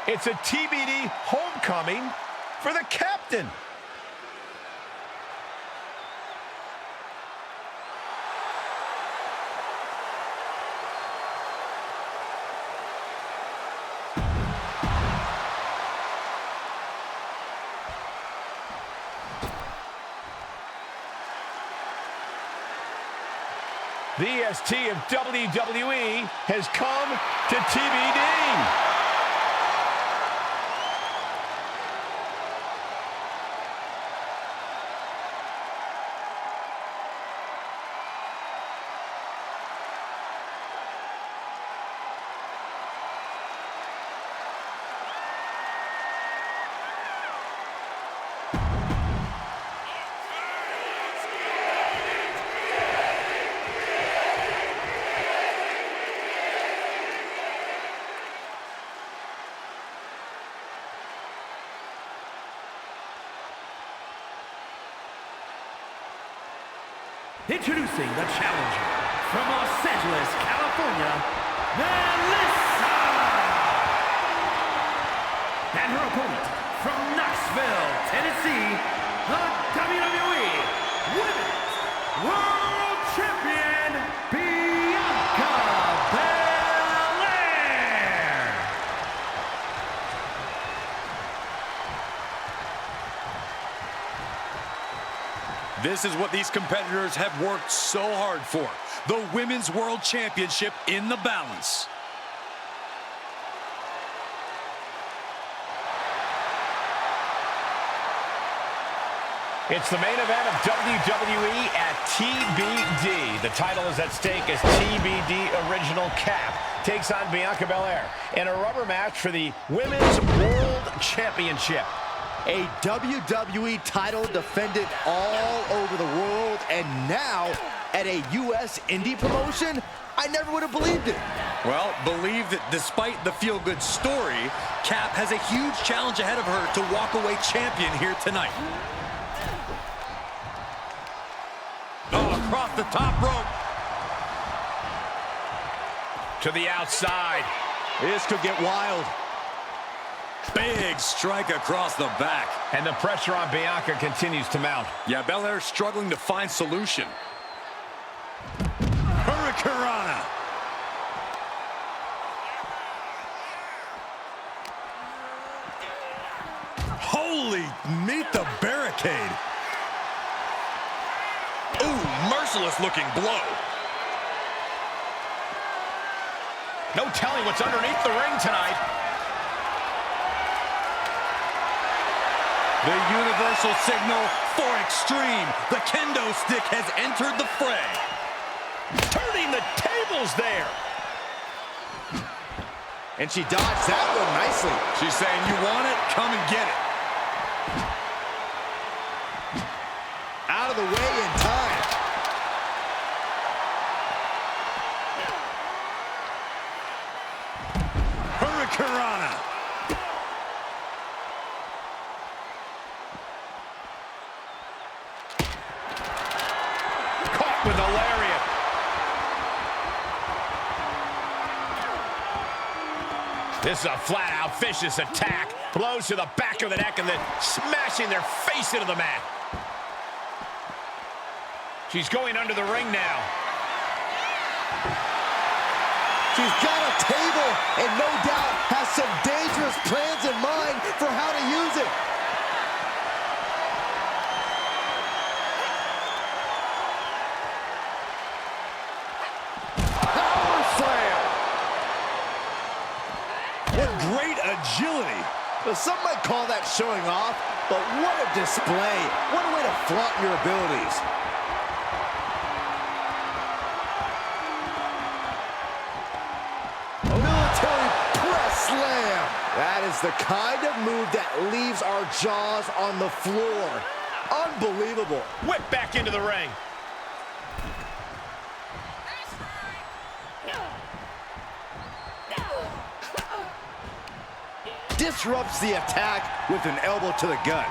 It's a TBD homecoming for the captain. The EST of WWE has come to TBD. Introducing the challenger from Los Angeles, California, Melina! And her opponent from Knoxville, Tennessee, the WWE Women's World Champion, Bianca Belair! This is what these competitors have worked so hard for. The Women's World Championship in the balance. It's the main event of WWE at TBD. The title is at stake as TBD Original Cap takes on Bianca Belair in a rubber match for the Women's World Championship. A WWE title defended all over the world, and now at a U.S. indie promotion? I never would have believed it. Well, believe that despite the feel-good story, Cap has a huge challenge ahead of her to walk away champion here tonight. Oh, across the top rope. To the outside. This could get wild. Big strike across the back. And the pressure on Bianca continues to mount. Yeah, Belair struggling to find solution. Hurricanrana. Holy, meet the barricade. Ooh, merciless looking blow. No telling what's underneath the ring tonight. The universal signal for extreme. The kendo stick has entered the fray. Turning the tables there. And she dodged that one nicely. She's saying, you want it? Come and get it. Out of the way in time. Hurricanrana. Caught with a lariat. This is a flat-out vicious attack. Blows to the back of the neck and then smashing their face into the mat. She's going under the ring now. She's got a table and no doubt has some dangerous plans in mind for how to use it. Power slam. What great agility. Well, some might call that showing off, but what a display. What a way to flaunt your abilities. Military press slam. That is the kind of move that leaves our jaws on the floor. Unbelievable. Whip back into the ring. Disrupts the attack with an elbow to the gut.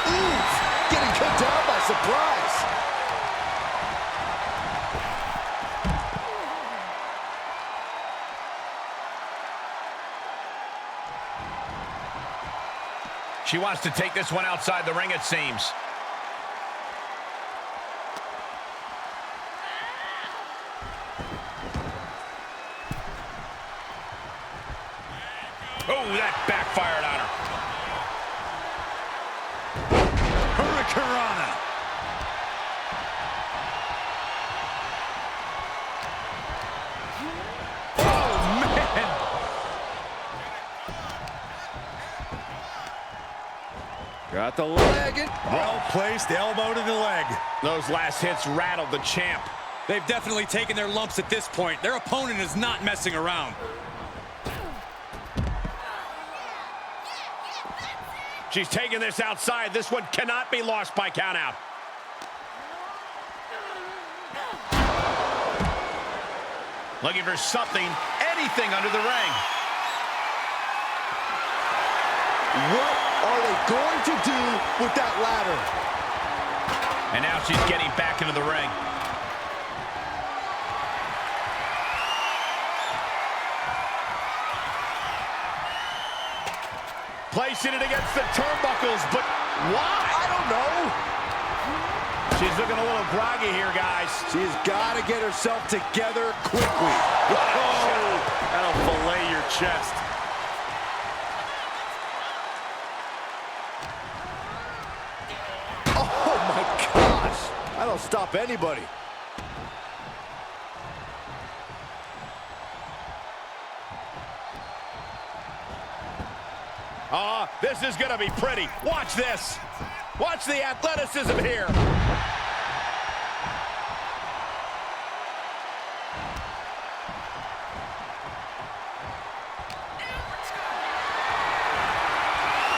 Oof! Getting cut down by surprise. She wants to take this one outside the ring, it seems. Oh, that backfired on her. Hurricanrana. Oh, man. Got the leg. Well-placed elbow to the leg. Those last hits rattled the champ. They've definitely taken their lumps at this point. Their opponent is not messing around. She's taking this outside. This one cannot be lost by countout. Looking for something, anything under the ring. What are they going to do with that ladder? And now she's getting back into the ring. Placing it against the turnbuckles, but why? I don't know. She's looking a little groggy here, guys. She's got to get herself together quickly. Whoa! That'll fillet your chest. Oh, my gosh. I don't stop anybody. This is going to be pretty. Watch this. Watch the athleticism here.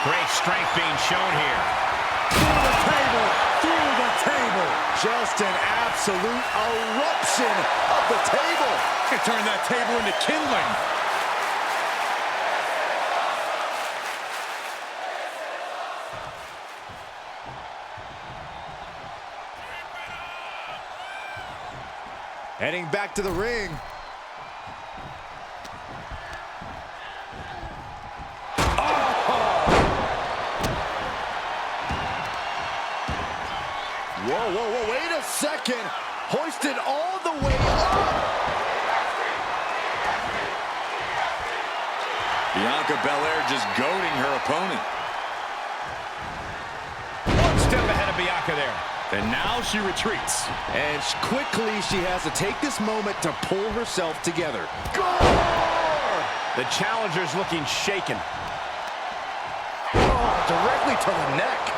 Great strength being shown here. Through the table, through the table. Just an absolute eruption of the table. Could turn that table into kindling. Heading back to the ring. Whoa, whoa, whoa, wait a second. Hoisted all the way up. Bianca Belair just goading her opponent. One step ahead of Bianca there. And now she retreats. And quickly she has to take this moment to pull herself together. The challenger's looking shaken. Oh, directly to the neck.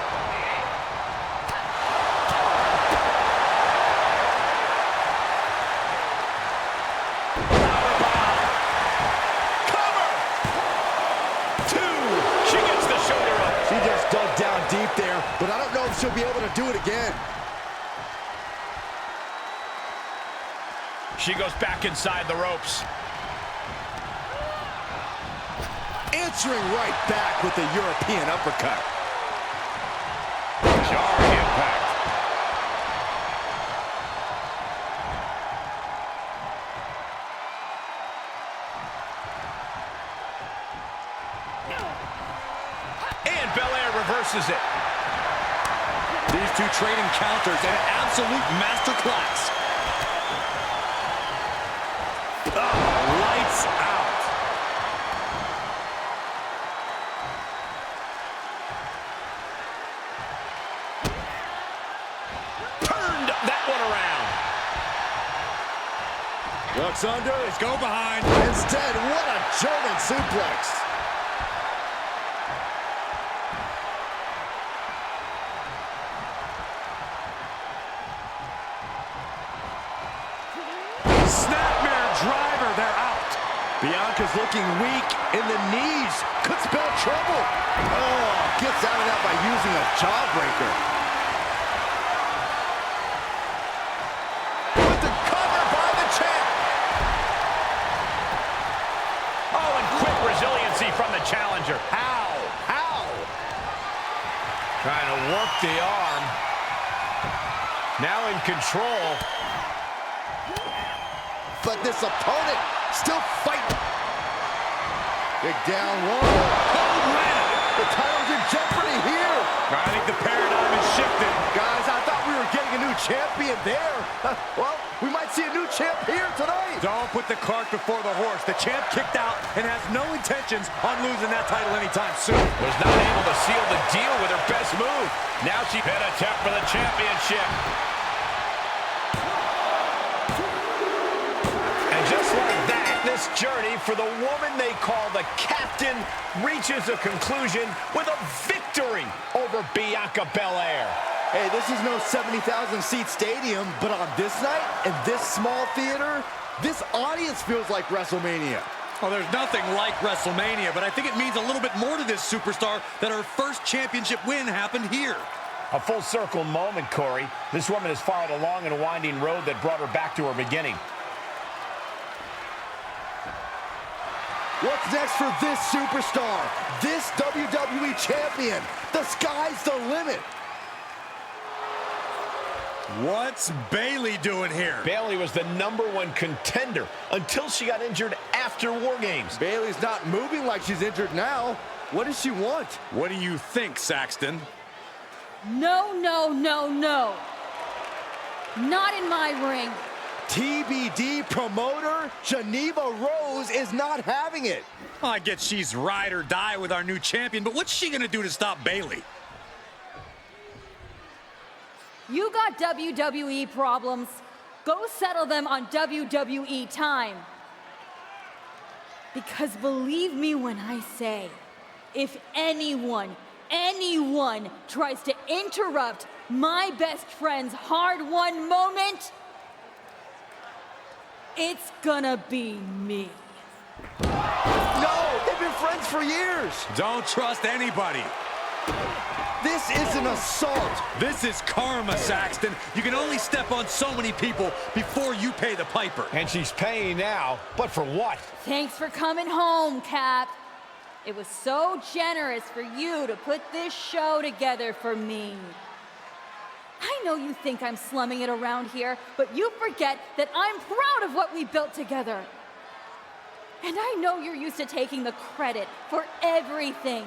Cover! 2. She gets the shoulder up. She just dug down deep there, but I don't know if she'll be able to do it again. She goes back inside the ropes. Answering right back with the European uppercut. Jarring impact. And Belair reverses it. These two trading counters, an absolute masterclass. Lights out. Turned that one around. Looks under. Let's go behind. Instead, what a German suplex. Snapmare driver, they're out. Bianca's looking weak in the knees. Could spell trouble. Oh, gets out of that by using a jawbreaker. With the cover by the champ. Oh, and quick resiliency from the challenger. How? How? Trying to work the arm. Now in control. But this opponent still fighting. Big down low. The title's in jeopardy here. I think the paradigm has shifted. Guys, I thought we were getting a new champion there. Well, we might see a new champ here tonight. Don't put the cart before the horse. The champ kicked out and has no intentions on losing that title anytime soon. Was not able to seal the deal with her best move. Now she hit a tap for the championship. And just like that, this journey for the woman they call the Captain reaches a conclusion with a victory over Bianca Belair. Hey, this is no 70,000-seat stadium, but on this night, in this small theater, this audience feels like WrestleMania. Well, there's nothing like WrestleMania, but I think it means a little bit more to this superstar that her first championship win happened here. A full circle moment, Corey. This woman has followed a long and winding road that brought her back to her beginning. What's next for this superstar, this WWE champion? The sky's the limit. What's Bayley doing here? Bayley was the #1 contender until she got injured after War Games. Bayley's not moving like she's injured now. What does she want? What do you think, Saxton? No, no, no, no. Not in my ring. TBD promoter Geneva Rose is not having it. I get she's ride or die with our new champion, but what's she gonna do to stop Bayley? You got WWE problems. Go settle them on WWE time. Because believe me when I say, if anyone tries to interrupt my best friend's hard-won moment, it's gonna be me. No, they've been friends for years. Don't trust anybody. This is an assault. This is karma, Saxton. You can only step on so many people before you pay the piper. And she's paying now, but for what? Thanks for coming home, Cap. It was so generous for you to put this show together for me. I know you think I'm slumming it around here, but you forget that I'm proud of what we built together. And I know you're used to taking the credit for everything.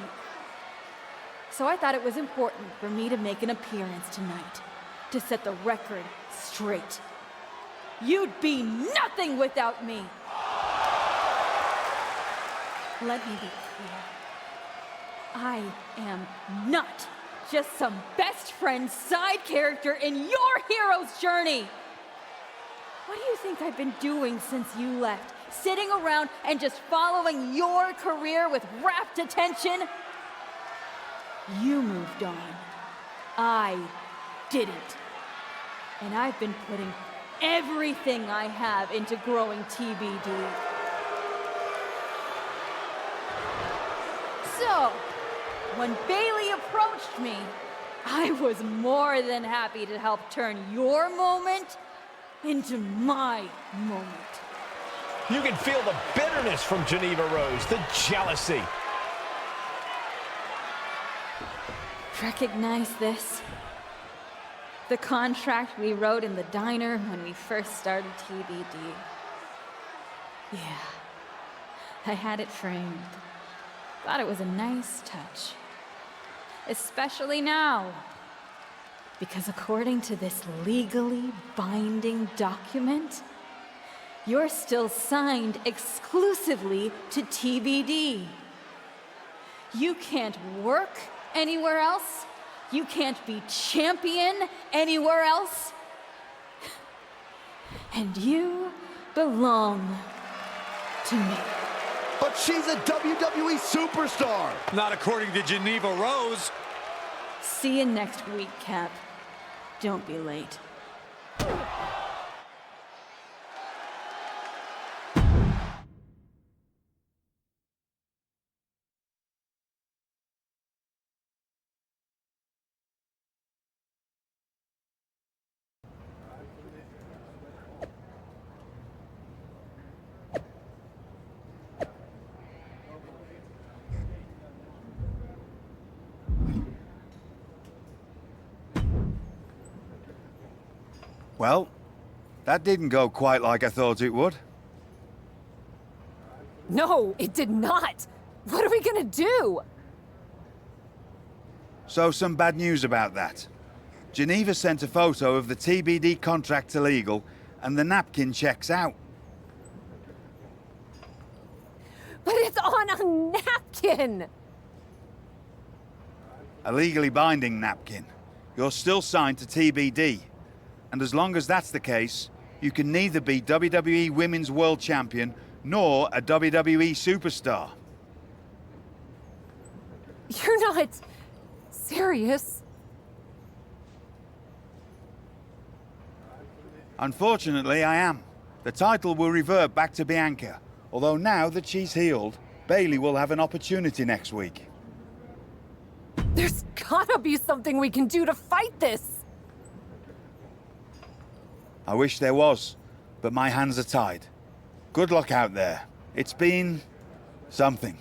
So I thought it was important for me to make an appearance tonight, to set the record straight. You'd be nothing without me. Let me be clear. I am not just some best friend side character in your hero's journey. What do you think I've been doing since you left? Sitting around and just following your career with rapt attention? You moved on. I didn't. And I've been putting everything I have into growing TBD. So, when Bayley approached me, I was more than happy to help turn your moment into my moment. You can feel the bitterness from Geneva Rose, the jealousy. Recognize this? The contract we wrote in the diner when we first started TBD. Yeah, I had it framed. Thought it was a nice touch. Especially now. Because according to this legally binding document, you're still signed exclusively to TBD. You can't work anywhere else. You can't be champion anywhere else. And you belong to me. But she's a WWE superstar. Not according to Geneva Rose. See you next week, Cap. Don't be late. Well, that didn't go quite like I thought it would. No, it did not. What are we gonna do? So some bad news about that. Geneva sent a photo of the TBD contract illegal, and the napkin checks out. But it's on a napkin! A legally binding napkin. You're still signed to TBD. And as long as that's the case, you can neither be WWE Women's World Champion nor a WWE Superstar. You're not serious. Unfortunately, I am. The title will revert back to Bianca, although now that she's healed, Bayley will have an opportunity next week. There's gotta be something we can do to fight this. I wish there was, but my hands are tied. Good luck out there. It's been Something.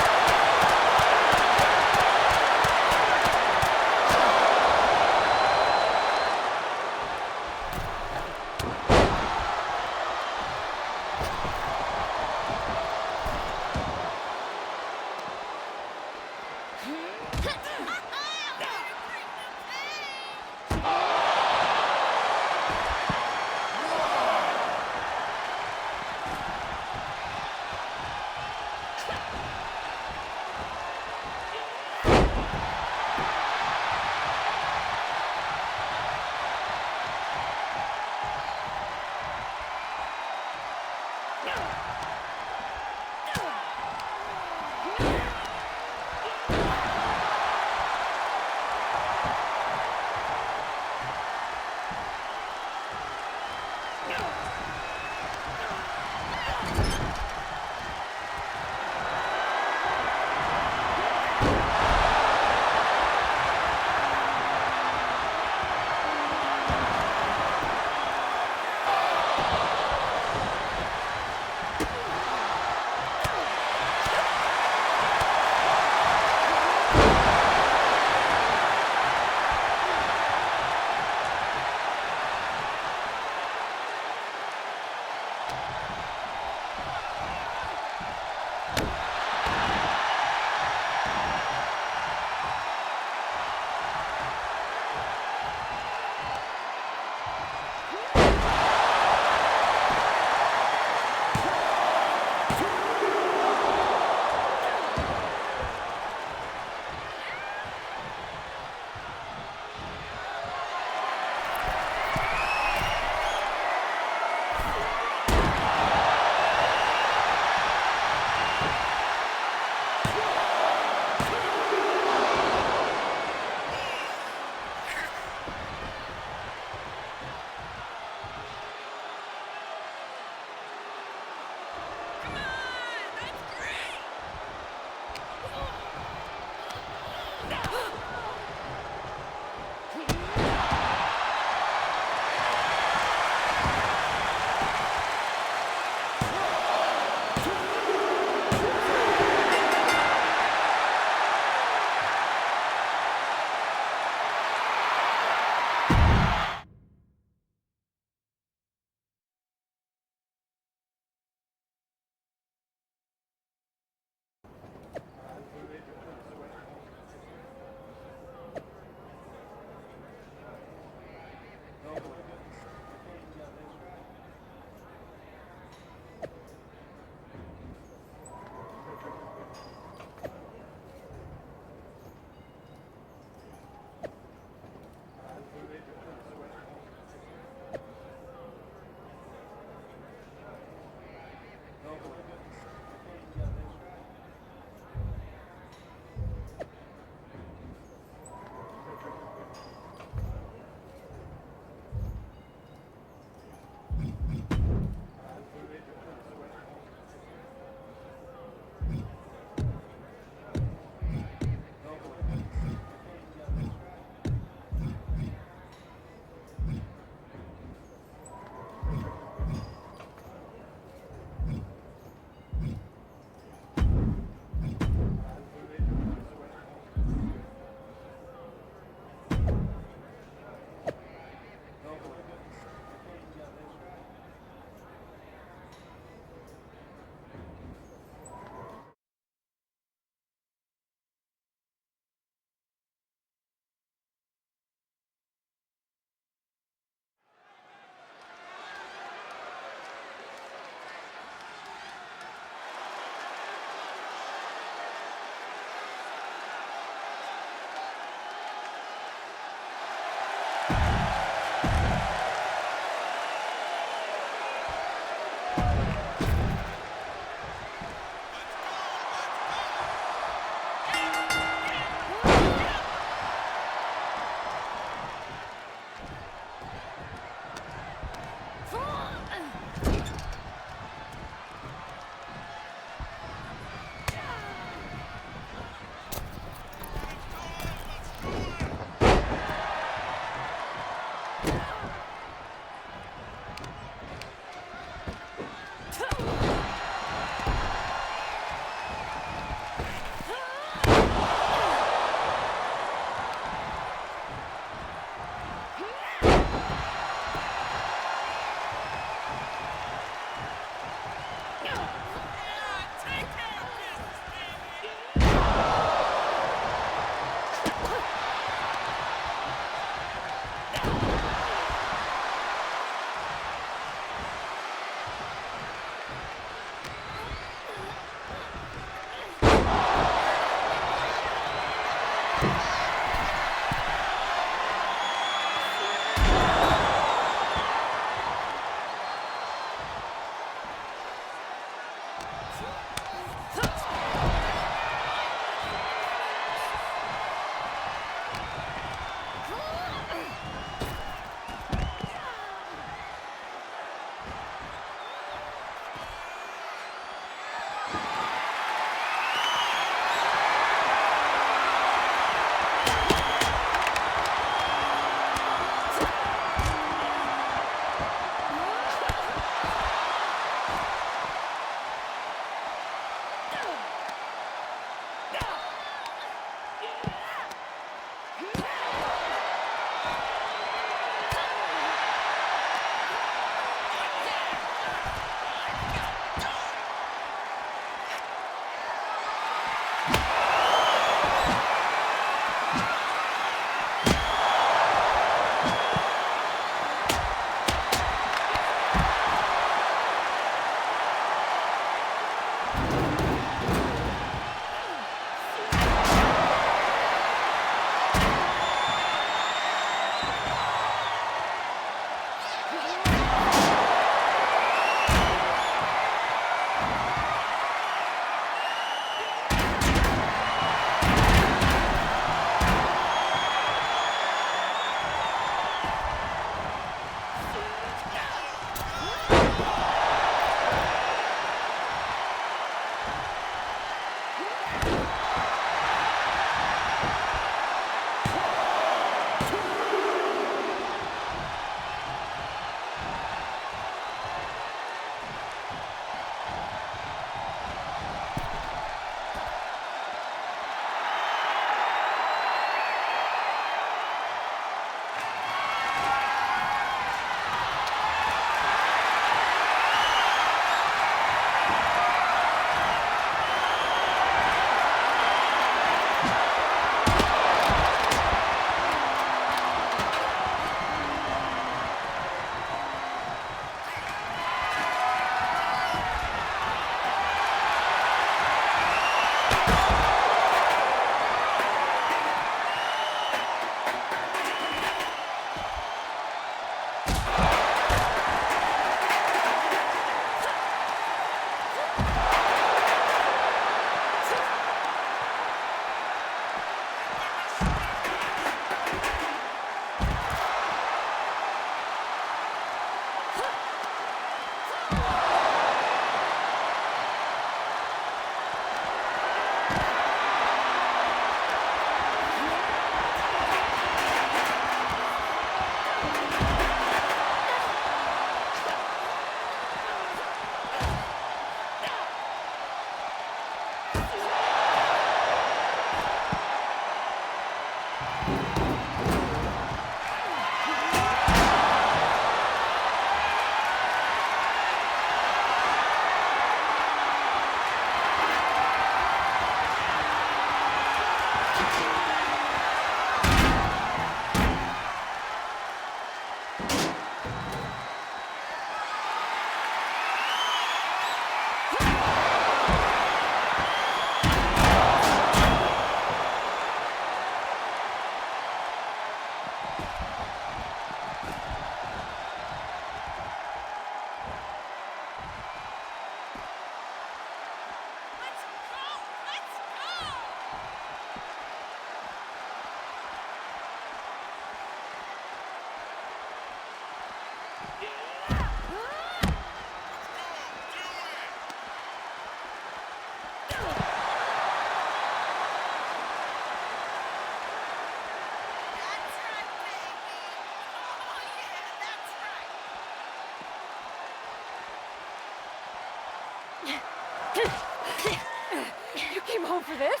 You came home for this?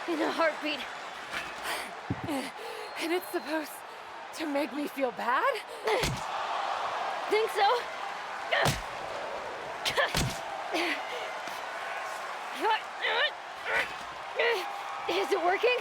In a heartbeat. And it's supposed to make me feel bad? Think so? Is it working?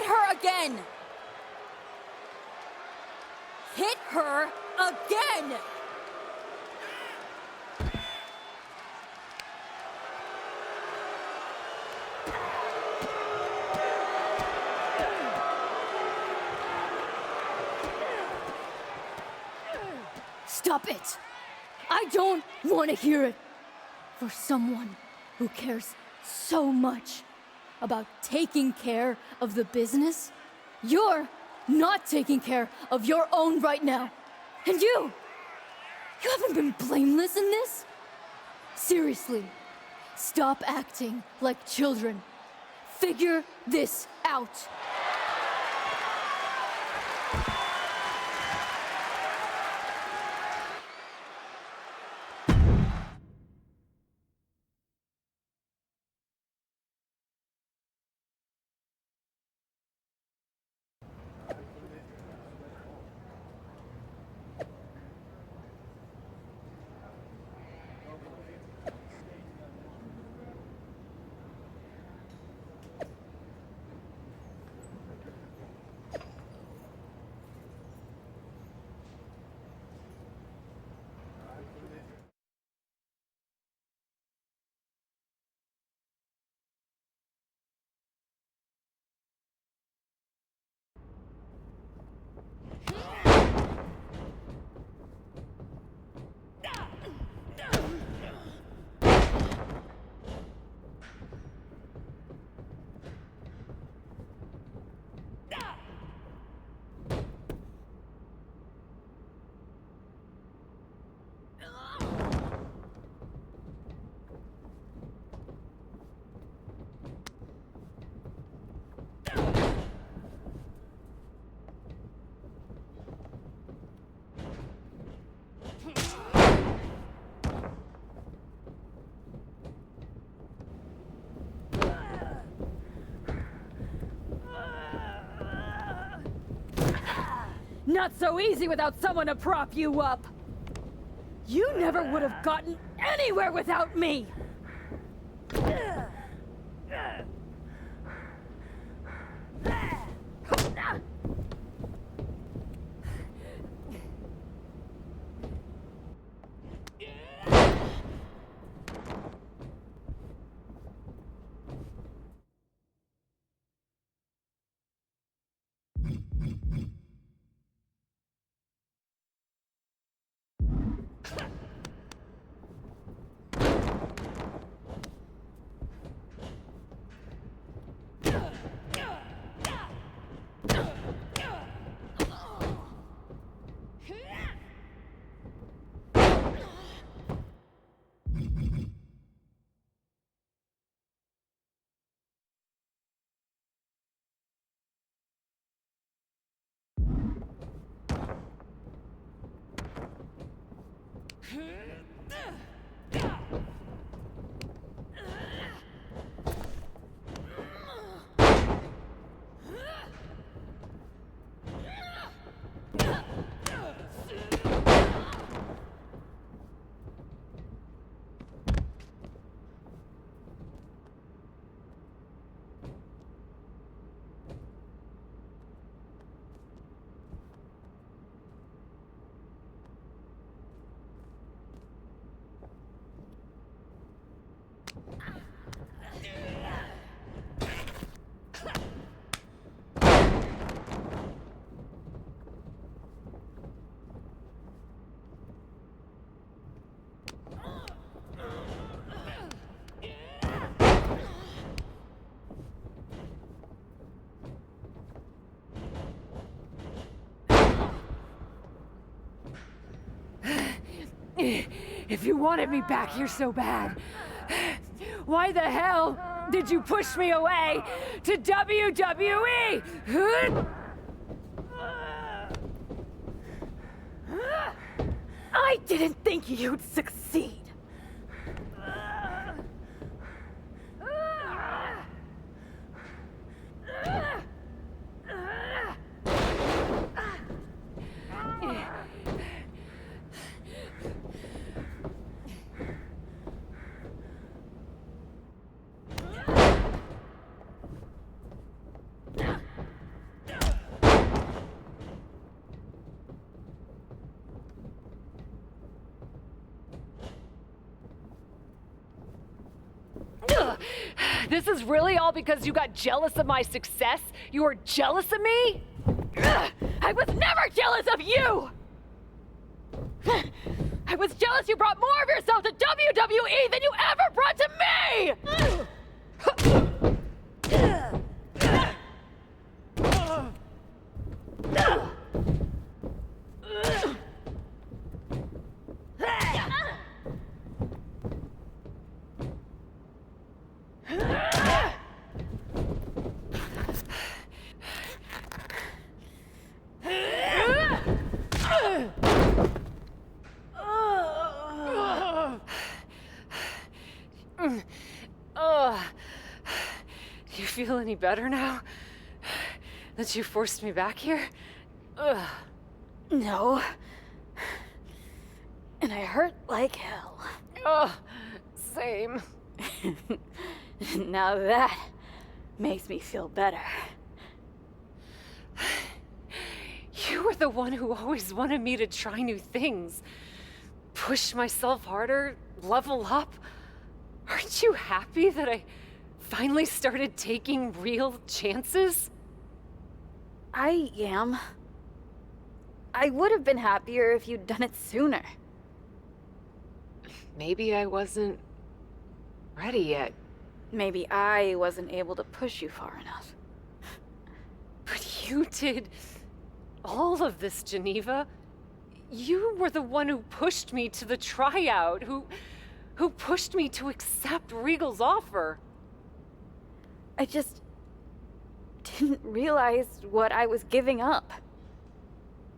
her again! Hit her again! Stop it! I don't want to hear it. For someone who cares so much about taking care of the business, you're not taking care of your own right now. And you haven't been blameless in this? Seriously, stop acting like children. Figure this out. Not so easy without someone to prop you up. You never would have gotten anywhere without me. If you wanted me back here so bad, why the hell did you push me away to WWE? I didn't think you'd succeed. This is really all because you got jealous of my success? You were jealous of me? I was never jealous of you! I was jealous you brought more of yourself to WWE than you ever brought to me! Do you feel any better now? That you forced me back here? No. And I hurt like hell. Same. Now that makes me feel better. You were the one who always wanted me to try new things. Push myself harder, level up. Aren't you happy that I finally started taking real chances? I am. I would have been happier if you'd done it sooner. Maybe I wasn't ready yet. Maybe I wasn't able to push you far enough. But you did all of this, Geneva. You were the one who pushed me to the tryout, who pushed me to accept Regal's offer. I just didn't realize what I was giving up.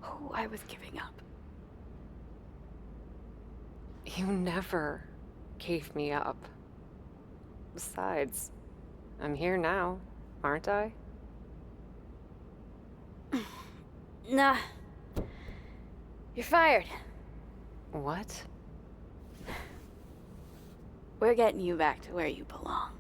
Who I was giving up. You never gave me up. Besides, I'm here now, aren't I? Nah. You're fired. What? We're getting you back to where you belong.